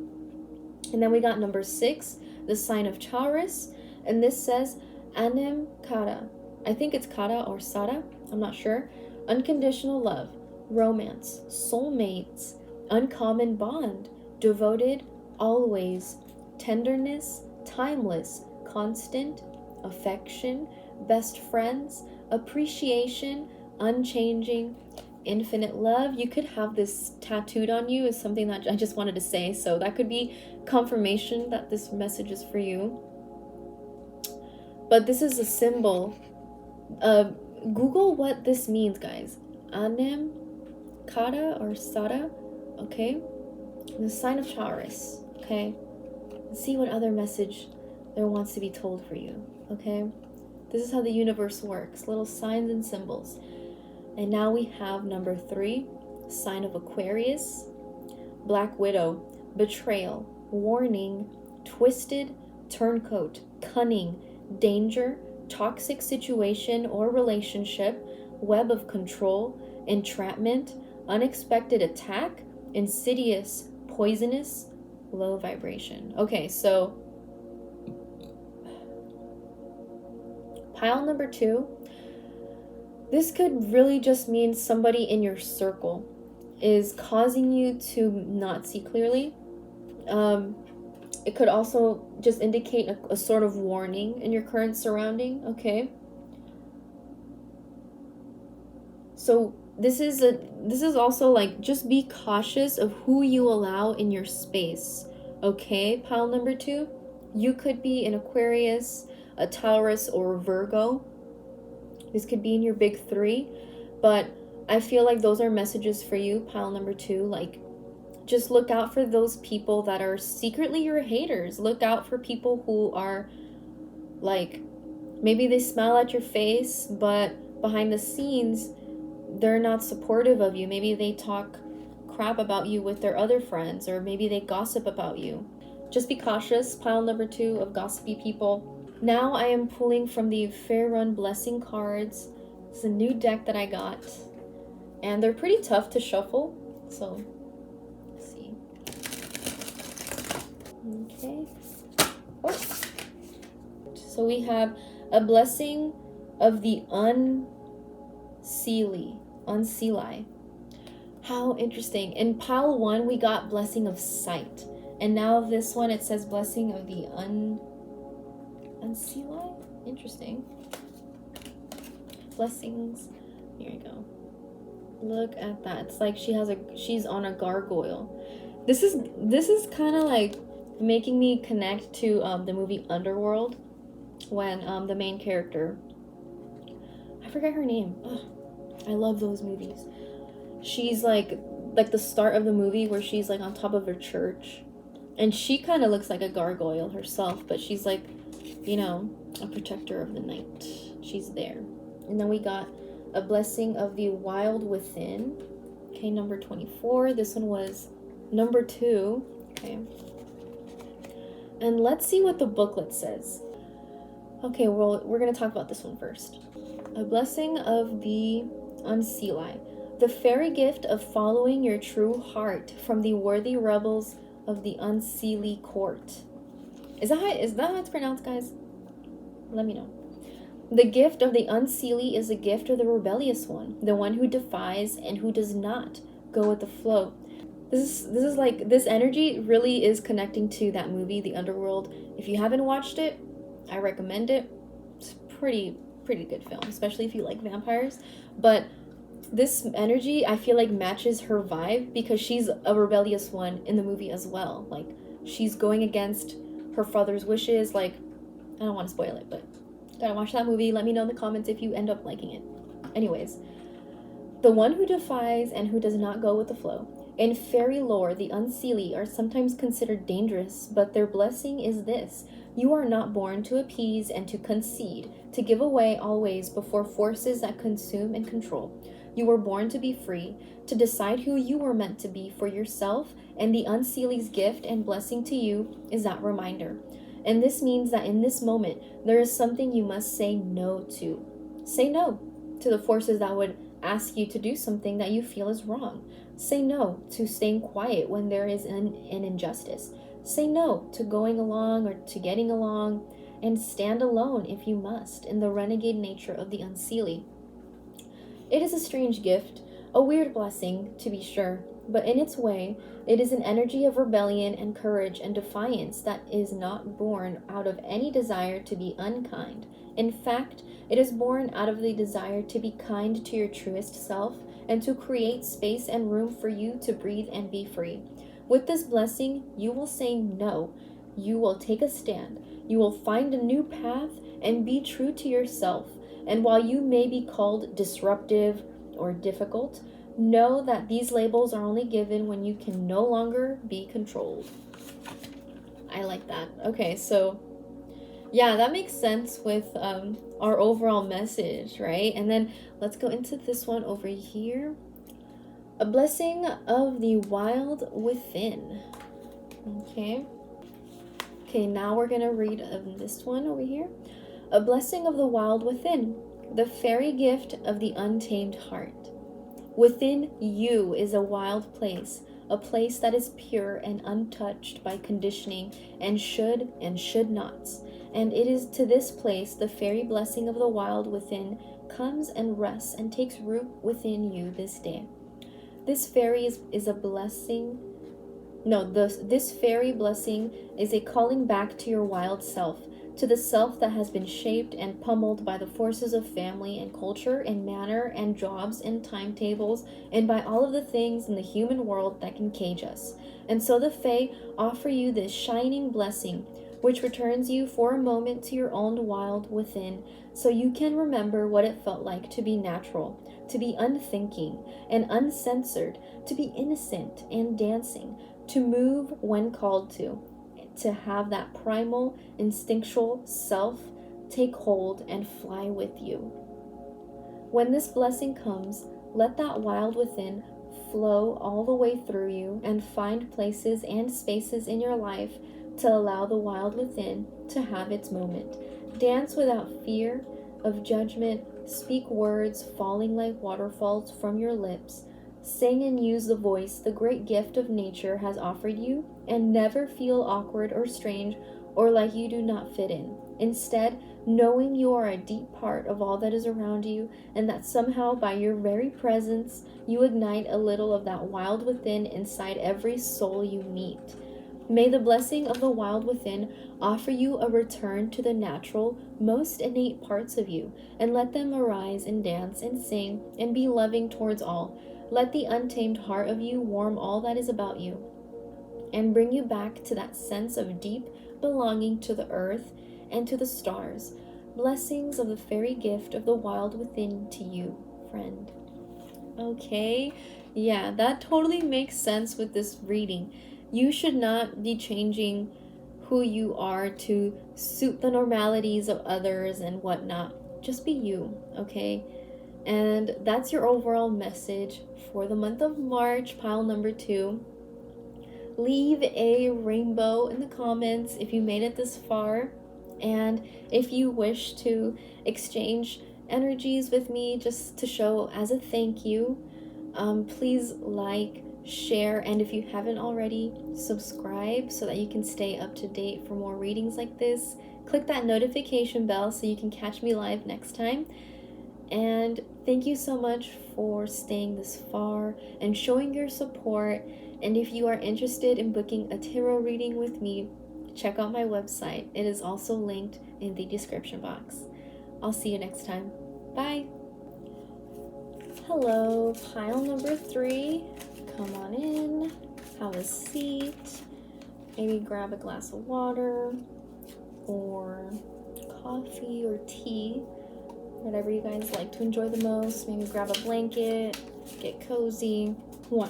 And then we got number 6, the sign of Taurus, and this says Anim Kara. I think it's Kara or Sara, I'm not sure. Unconditional love, romance, soulmates, uncommon bond, devoted, always, tenderness, timeless, constant, affection, best friends, appreciation, unchanging, infinite love. You could have this tattooed on you, is something that I just wanted to say, so that could be confirmation that this message is for you. But this is a symbol. Google what this means, guys. Anem Kara or Sara. Okay, the sign of Taurus. Okay, let's see what other message there wants to be told for you. Okay, this is how the universe works, little signs and symbols. And now we have number 3, sign of Aquarius, Black Widow, betrayal, warning, twisted, turncoat, cunning, danger, toxic situation or relationship, web of control, entrapment, unexpected attack, insidious, poisonous, low vibration. Okay, so pile number 2, this could really just mean somebody in your circle is causing you to not see clearly. It could also just indicate a sort of warning in your current surrounding, okay? So this is also like, just be cautious of who you allow in your space, okay? Pile number 2, you could be an Aquarius, a Taurus, or a Virgo. This could be in your big 3, but I feel like those are messages for you, pile number 2. Like, just look out for those people that are secretly your haters. Look out for people who are like, maybe they smile at your face, but behind the scenes, they're not supportive of you. Maybe they talk crap about you with their other friends, or maybe they gossip about you. Just be cautious, pile number 2, of gossipy people. Now I am pulling from the Fair Run Blessing cards. It's a new deck that I got, and they're pretty tough to shuffle, so let's see. Okay. Oh. So we have a blessing of the Unseelie. How interesting. In pile 1, we got blessing of sight, and now this one, it says blessing of the Unseelie? Interesting. Blessings. Here you go. Look at that. It's like she's on a gargoyle. This is kind of like making me connect to the movie Underworld, when the main character, I forget her name. Ugh, I love those movies. She's like the start of the movie where she's like on top of her church, and she kind of looks like a gargoyle herself, but she's like, a protector of the night. She's there. And then we got a blessing of the wild within. Okay, number 24. This one was number 2. Okay. And let's see what the booklet says. Okay, well, we're going to talk about this one first. A blessing of the Unseeli. The fairy gift of following your true heart from the worthy rebels of the Unseeli court. Is that how it's pronounced, guys? Let me know. The gift of the Unseeli is a gift of the rebellious one, the one who defies and who does not go with the flow. This is like, this energy really is connecting to that movie, The Underworld. If you haven't watched it, I recommend it. It's pretty good film, especially if you like vampires. But this energy, I feel like, matches her vibe because she's a rebellious one in the movie as well. Like, she's going against her father's wishes. Like, I don't want to spoil it, but gotta watch that movie. Let me know in the comments if you end up liking it. Anyways, the one who defies and who does not go with the flow. In fairy lore, the Unseeli are sometimes considered dangerous, but their blessing is this: you are not born to appease and to concede, to give away always before forces that consume and control. You were born to be free, to decide who you were meant to be for yourself, and the Unseeli's gift and blessing to you is that reminder. And this means that in this moment, there is something you must say no to. Say no to the forces that would ask you to do something that you feel is wrong. Say no to staying quiet when there is an injustice. Say no to going along or to getting along, and stand alone if you must in the renegade nature of the Unseeli. It is a strange gift, a weird blessing, to be sure, but in its way, it is an energy of rebellion and courage and defiance that is not born out of any desire to be unkind. In fact, it is born out of the desire to be kind to your truest self and to create space and room for you to breathe and be free. With this blessing, you will say no. You will take a stand. You will find a new path and be true to yourself. And while you may be called disruptive or difficult, know that these labels are only given when you can no longer be controlled. I like that. Okay, so yeah, that makes sense with our overall message, right? And then let's go into this one over here. A blessing of the wild within. Okay, now we're going to read this one over here. A blessing of the wild within, the fairy gift of the untamed heart. Within you is a wild place, a place that is pure and untouched by conditioning and should nots. And it is to this place the fairy blessing of the wild within comes and rests and takes root within you this day. This fairy is a blessing. This fairy blessing is a calling back to your wild self, to the self that has been shaped and pummeled by the forces of family and culture and manner and jobs and timetables and by all of the things in the human world that can cage us. And so the Fae offer you this shining blessing, which returns you for a moment to your own wild within, so you can remember what it felt like to be natural, to be unthinking and uncensored, to be innocent and dancing, to move when called to have that primal, instinctual self take hold and fly with you. When this blessing comes, let that wild within flow all the way through you and find places and spaces in your life to allow the wild within to have its moment. Dance without fear of judgment, speak words falling like waterfalls from your lips, sing and use the voice the great gift of nature has offered you, and never feel awkward or strange or like you do not fit in. Instead, knowing you are a deep part of all that is around you, and that somehow by your very presence, you ignite a little of that wild within inside every soul you meet. May the blessing of the wild within offer you a return to the natural, most innate parts of you, and let them arise and dance and sing and be loving towards all. Let the untamed heart of you warm all that is about you. and bring you back to that sense of deep belonging to the earth and to the stars. Blessings of the fairy gift of the wild within to you, friend. Okay, yeah, that totally makes sense with this reading. You should not be changing who you are to suit the normalities of others and whatnot. Just be you, okay? And that's your overall message for the month of March, pile number 2. Leave a rainbow in the comments if you made it this far. And if you wish to exchange energies with me just to show as a thank you, please like, share, and if you haven't already, subscribe so that you can stay up to date for more readings like this. Click that notification bell so you can catch me live next time. And thank you so much for staying this far and showing your support. And if you are interested in booking a tarot reading with me, check out my website. It is also linked in the description box. I'll see you next time. Bye. Hello, pile number 3. Come on in, have a seat, maybe grab a glass of water or coffee or tea, whatever you guys like to enjoy the most. Maybe grab a blanket, get cozy. Wow.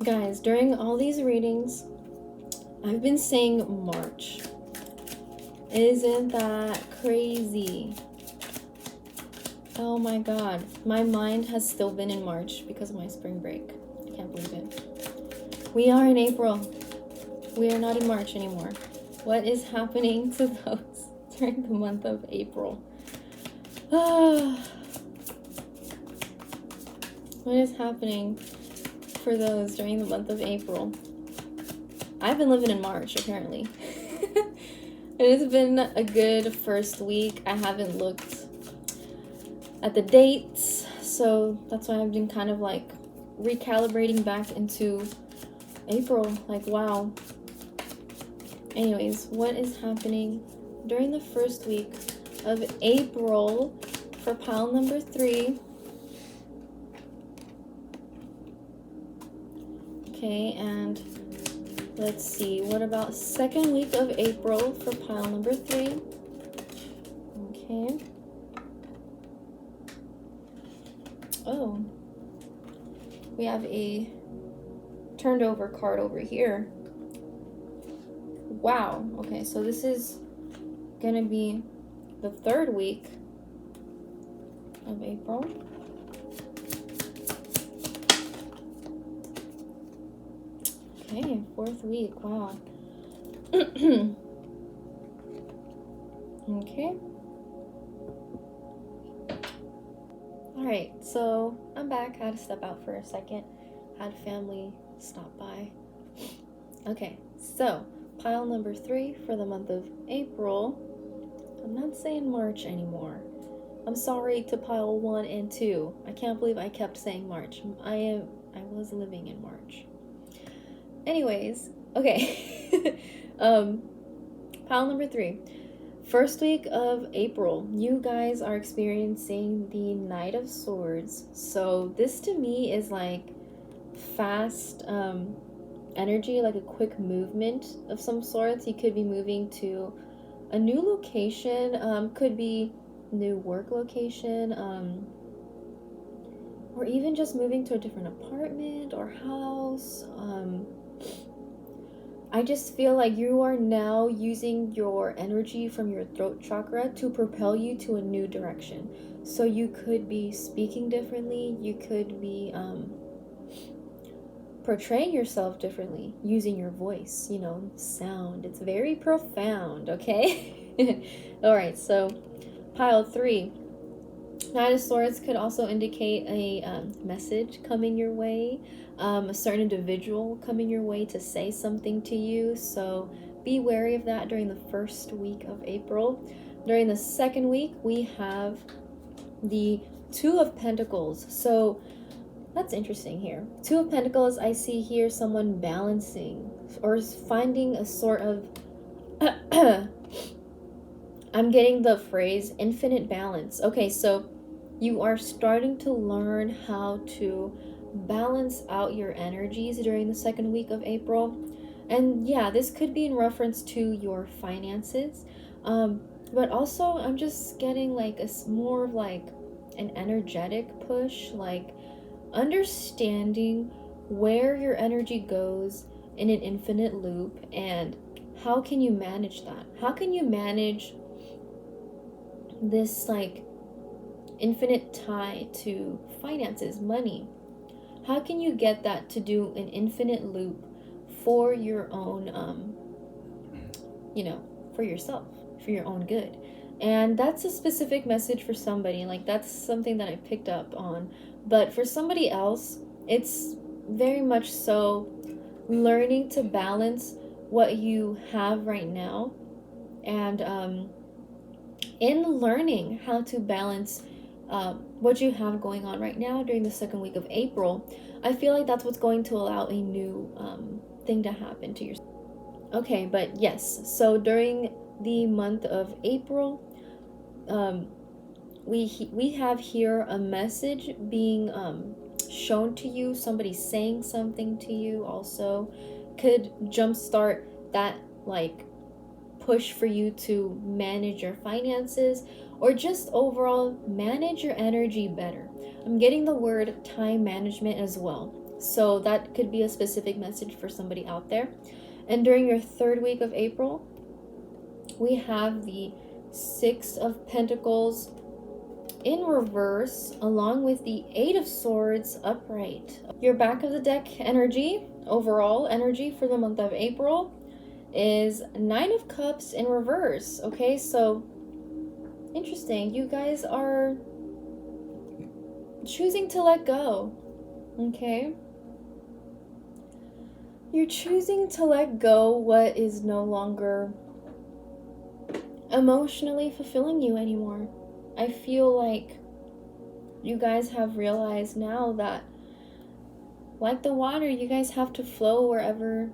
Guys, during all these readings, I've been saying March. Isn't that crazy? Oh my god, my mind has still been in March because of my spring break. I can't believe it. We are in April. We are not in March anymore. What is happening to those during the month of April? What is happening for those during the month of April? I've been living in March, apparently. It has been a good first week. I haven't looked at the dates, so that's why I've been kind of like recalibrating back into April. Like, wow. Anyways, what is happening during the first week of April for pile number 3? Okay, and let's see, what about second week of April for pile number 3? Okay. Oh, we have a turned over card over here. Wow. Okay, so this is gonna be the third week of April. Okay, fourth week. Wow. Okay. Alright, so I'm back. I had to step out for a second. Had family stop by. Okay, so pile number 3 for the month of April. I'm not saying March anymore. I'm sorry to pile 1 and 2. I can't believe I kept saying March. I was living in March. Anyways, okay. Pile number 3. First week of April, you guys are experiencing the Knight of Swords. So this to me is like fast energy, like a quick movement of some sorts. You could be moving to a new location, could be new work location, or even just moving to a different apartment or house. I just feel like you are now using your energy from your throat chakra to propel you to a new direction. So you could be speaking differently, you could be portraying yourself differently, using your voice, you know, sound. It's very profound, okay? Alright, so pile 3. Knight of Swords could also indicate a message coming your way, a certain individual coming your way to say something to you, so be wary of that during the first week of April. During the second week, we have the Two of Pentacles, so that's interesting here. Two of Pentacles, I see here someone balancing or finding a sort of I'm getting the phrase infinite balance. Okay, so you are starting to learn how to balance out your energies during the second week of April. And yeah, this could be in reference to your finances. But also, I'm just getting like more of like an energetic push, like understanding where your energy goes in an infinite loop, and how can you manage that? How can you manage this like infinite tie to finances, money? How can you get that to do an infinite loop for your own, for yourself, for your own good? And that's a specific message for somebody. Like, that's something that I picked up on. But for somebody else, it's very much so learning to balance what you have right now. And in learning how to balance what you have going on right now during the second week of April, I feel like that's what's going to allow a new thing to happen to yourself. Okay, but yes, so during the month of April, we have here a message being shown to you. Somebody saying something to you also could jumpstart that like push for you to manage your finances, or just overall manage your energy better. I'm getting the word time management as well, so that could be a specific message for somebody out there. And during your third week of April, we have the Six of Pentacles in reverse, along with the Eight of Swords upright. Your back of the deck energy, overall energy for the month of April, is Nine of Cups in reverse. Okay, so interesting. You guys are choosing to let go. Okay, you're choosing to let go what is no longer emotionally fulfilling you anymore. I feel like you guys have realized now that, like the water, you guys have to flow wherever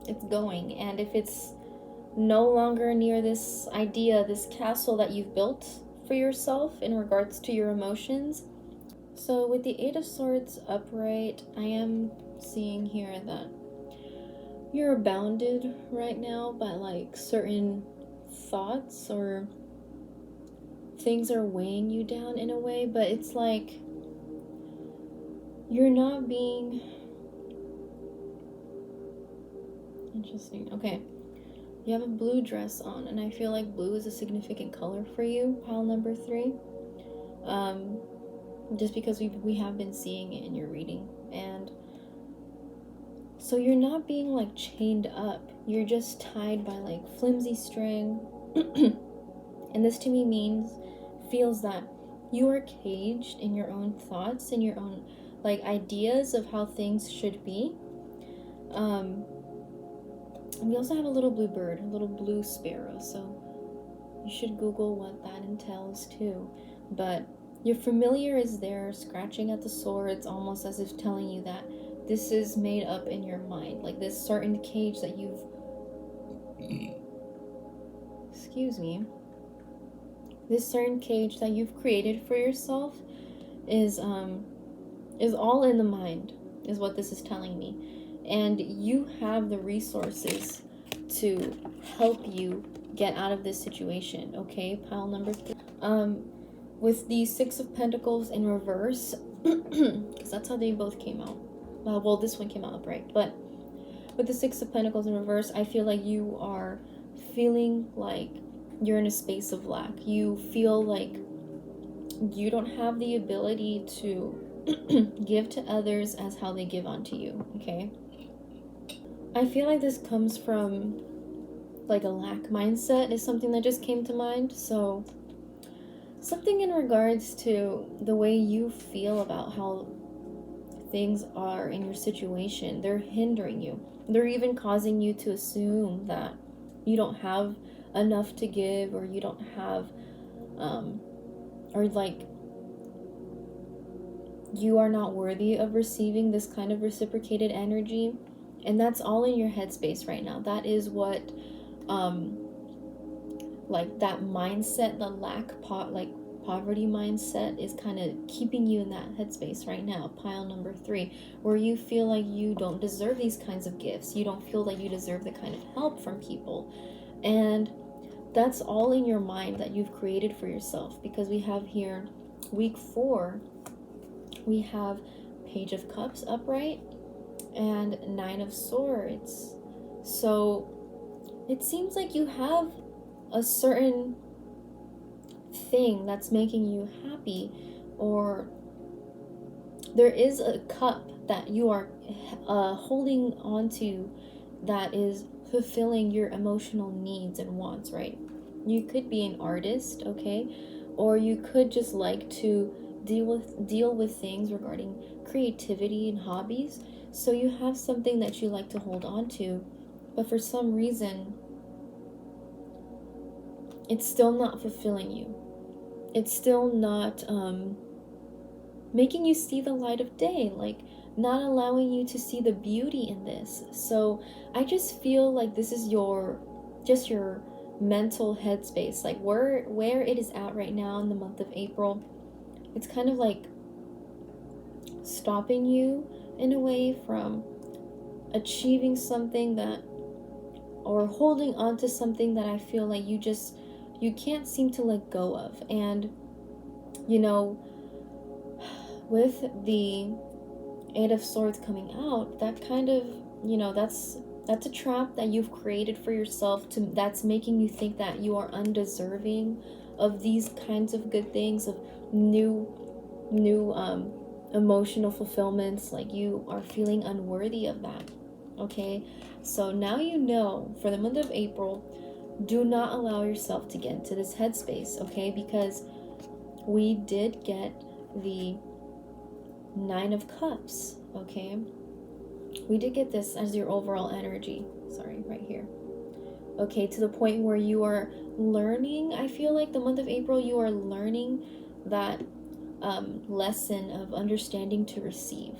it's going. And if it's no longer near this idea, this castle that you've built for yourself in regards to your emotions. So with the Eight of Swords upright, I am seeing here that you're bounded right now by like certain thoughts, or things are weighing you down in a way, but it's like you're not being... Interesting. Okay, you have a blue dress on, and I feel like blue is a significant color for you, pile number 3. Just because we have been seeing it in your reading. And so you're not being like chained up, you're just tied by like flimsy string. And this to me feels that you are caged in your own thoughts and your own like ideas of how things should be. And we also have a little blue bird, a little blue sparrow, so you should Google what that entails too. But your familiar is there scratching at the swords, almost as if telling you that this is made up in your mind, like this certain cage that you've this certain cage that you've created for yourself is all in the mind, is what this is telling me. And you have the resources to help you get out of this situation. Okay, pile number 3. With the Six of Pentacles in reverse, because that's how they both came out. Well, this one came out upright, but with the Six of Pentacles in reverse, I feel like you are feeling like you're in a space of lack. You feel like you don't have the ability to give to others as how they give onto you. Okay, I feel like this comes from like a lack mindset is something that just came to mind. So something in regards to the way you feel about how things are in your situation, they're hindering you. They're even causing you to assume that you don't have enough to give, or you don't have or like you are not worthy of receiving this kind of reciprocated energy. And that's all in your headspace right now. That is what like that mindset, the lack pot, like poverty mindset is kind of keeping you in that headspace right now. Pile number 3, where you feel like you don't deserve these kinds of gifts. You don't feel like you deserve the kind of help from people. And that's all in your mind that you've created for yourself, because we have here week 4, we have Page of Cups upright and 9 of Swords. So it seems like you have a certain thing that's making you happy, or there is a cup that you are holding on to that is fulfilling your emotional needs and wants, right? You could be an artist, okay? Or you could just like to deal with things regarding creativity and hobbies. So you have something that you like to hold on to, but for some reason it's still not fulfilling you. It's still not making you see the light of day, like not allowing you to see the beauty in this. So I just feel like this is your mental headspace, like where it is at right now in the month of April. It's kind of like stopping you in a way from achieving something that, or holding on to something that I feel like you can't seem to let go of. And you know, with the 8 of Swords coming out, that kind of, you know, that's a trap that you've created for yourself that's making you think that you are undeserving of these kinds of good things, of new emotional fulfillments, like you are feeling unworthy of that. Okay, so now you know, for the month of April, do not allow yourself to get into this headspace, okay? Because we did get the 9 of Cups, okay? We did get this as your overall energy. Sorry, right here. Okay, to the point where you are learning, I feel like the month of April, you are learning that lesson of understanding to receive.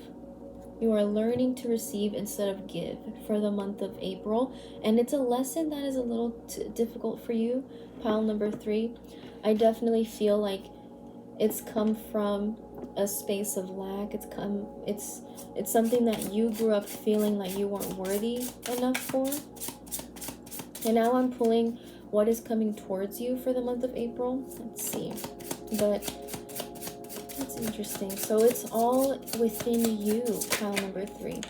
You are learning to receive instead of give for the month of April. And it's a lesson that is a little difficult for you, pile number 3. I definitely feel like it's come from a space of lack. It's something that you grew up feeling like you weren't worthy enough for. And now I'm pulling what is coming towards you for the month of April. Let's see. But that's interesting. So it's all within you, pile number 3.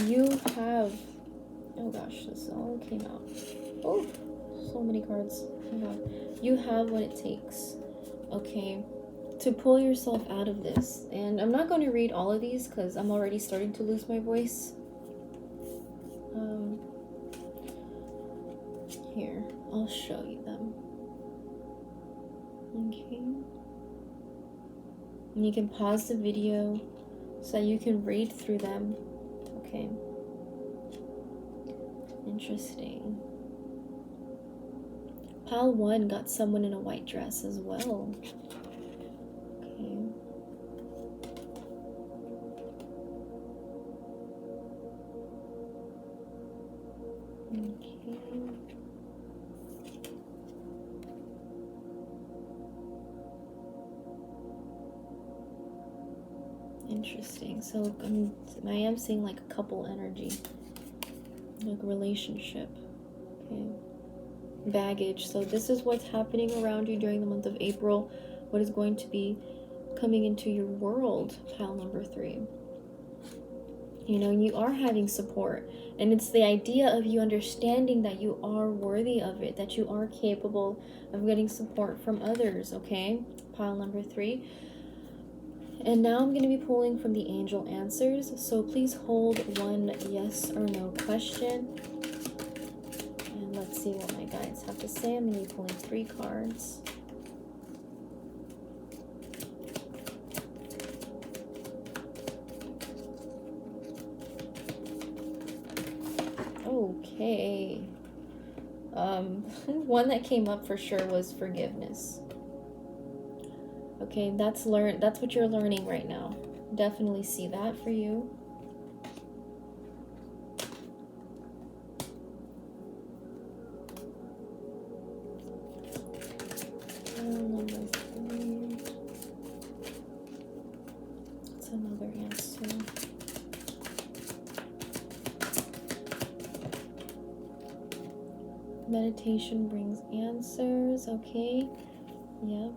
You have, oh gosh, this all came out. Oh, so many cards. Oh God. You have what it takes, okay, to pull yourself out of this. And I'm not going to read all of these because I'm already starting to lose my voice. Here, I'll show you them. Okay. And you can pause the video so that you can read through them. Okay. Interesting. Pile 1 got someone in a white dress as well. Okay. Okay. Interesting. So I am seeing like a couple energy, like relationship. Okay. Baggage. So this is what's happening around you during the month of April. What is going to be coming into your world, pile number 3. You know, you are having support, and it's the idea of you understanding that you are worthy of it, that you are capable of getting support from others, okay? Pile number 3. And now I'm going to be pulling from the angel answers, so please hold one yes or no question. And let's see what my guides have to say. I'm going to be pulling 3 cards. Okay. One that came up for sure was forgiveness. Okay, that's what you're learning right now. Definitely see that for you. Number Meditation brings answers. Okay. Yep.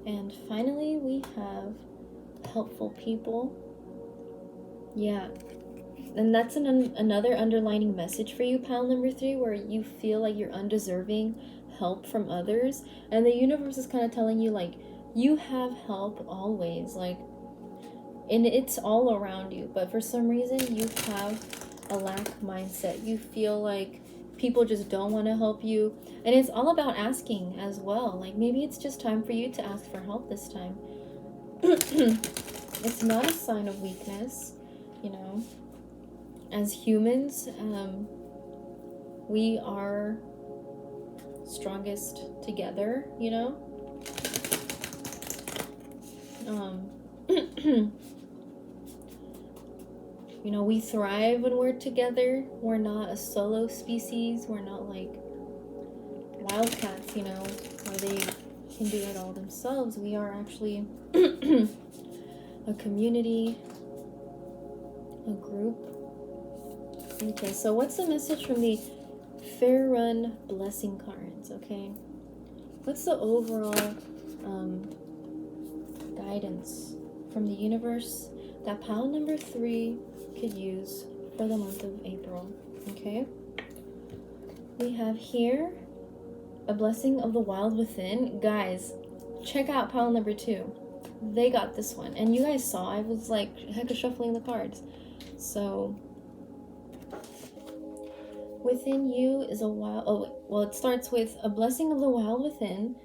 And finally, we have helpful people. Yeah. And that's another underlining message for you, pile number 3, where you feel like you're undeserving help from others. And the universe is kind of telling you, like, you have help always. Like, and it's all around you. But for some reason, you have a lack mindset. You feel like people just don't want to help you. And it's all about asking as well. Like, maybe it's just time for you to ask for help this time. It's not a sign of weakness, you know. As humans, we are strongest together, you know. You know, we thrive when we're together. We're not a solo species. We're not like wildcats, you know, where they can do it all themselves. We are actually a community, a group. Okay, so what's the message from the Fair Run blessing cards? Okay, what's the overall guidance from the universe that pile number 3 could use for the month of April? Okay, we have here a blessing of the wild within. Guys, check out pile number 2. They got this one, and you guys saw I was like heck of shuffling the cards. So within you is a wild, it starts with a blessing of the wild within,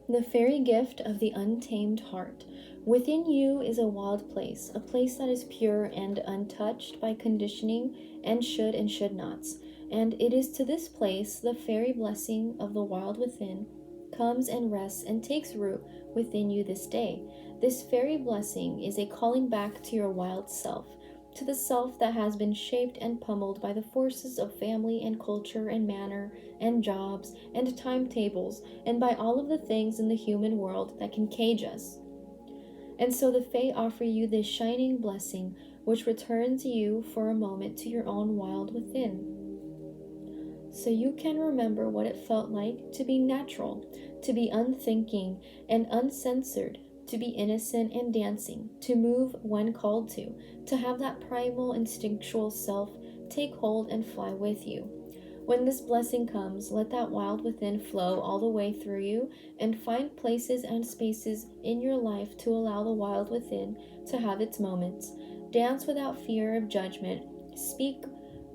the fairy gift of the untamed heart. Within you is a wild place, a place that is pure and untouched by conditioning and should nots. And it is to this place the fairy blessing of the wild within comes and rests and takes root within you this day. This fairy blessing is a calling back to your wild self, to the self that has been shaped and pummeled by the forces of family and culture and manner and jobs and timetables and by all of the things in the human world that can cage us. And so the Fae offer you this shining blessing which returns you for a moment to your own wild within. So you can remember what it felt like to be natural, to be unthinking and uncensored, to be innocent and dancing, to move when called to have that primal instinctual self take hold and fly with you. When this blessing comes, let that wild within flow all the way through you and find places and spaces in your life to allow the wild within to have its moments. Dance without fear of judgment. Speak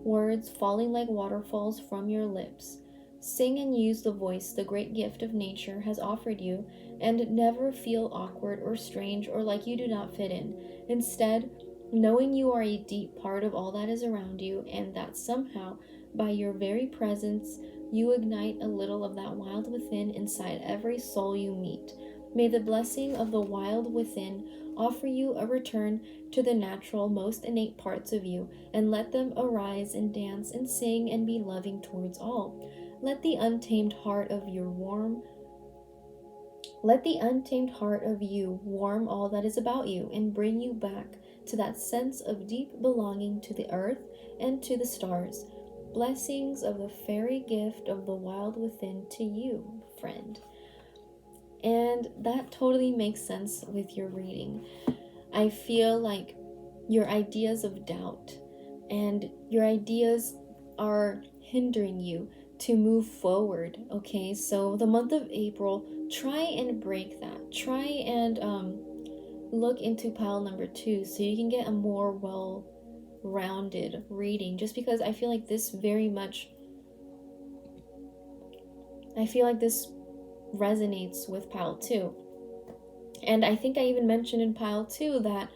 words falling like waterfalls from your lips. Sing and use the voice the great gift of nature has offered you, and never feel awkward or strange or like you do not fit in. Instead, knowing you are a deep part of all that is around you, and that somehow, by your very presence, you ignite a little of that wild within inside every soul you meet. May the blessing of the wild within offer you a return to the natural, most innate parts of you, and let them arise and dance and sing and be loving towards all. Let the untamed heart of you warm all that is about you and bring you back to that sense of deep belonging to the earth and to the stars. Blessings of the fairy gift of the wild within to you, friend. And that totally makes sense with your reading. I feel like your ideas of doubt and your ideas are hindering you to move forward. Okay, so the month of April, try and break that. Try and look into pile number 2 so you can get a more well-rounded reading, just because I feel like this resonates with pile 2. And I think I even mentioned in pile 2 that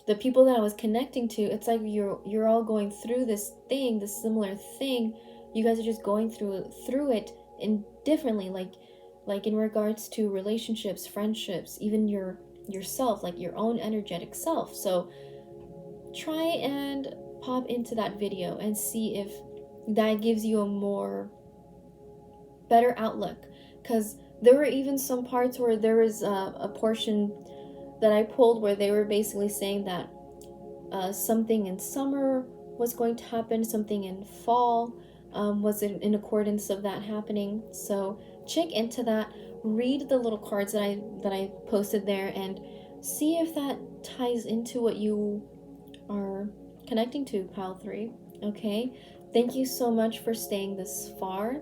the people that I was connecting to, it's like you're all going through this similar thing. You guys are just going through it indifferently, like in regards to relationships, friendships, even yourself, like your own energetic self. So try and pop into that video and see if that gives you a more better outlook. Because there were even some parts where there was a portion that I pulled where they were basically saying that something in summer was going to happen, something in fall was in accordance of that happening. So check into that, read the little cards that I posted there, and see if that ties into what you are connecting to, pile 3. Okay, thank you so much for staying this far.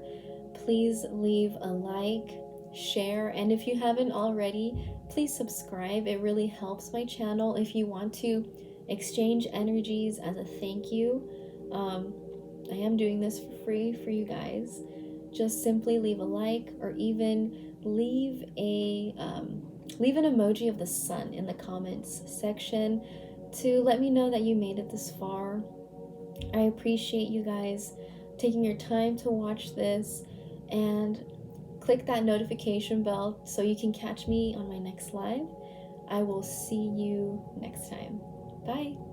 Please leave a like, share, and if you haven't already, please subscribe. It really helps my channel. If you want to exchange energies as a thank you, I am doing this for free for you guys. Just simply leave a like, or even leave leave an emoji of the sun in the comments section to let me know that you made it this far. I appreciate you guys taking your time to watch this, and click that notification bell so you can catch me on my next live. I will see you next time. Bye.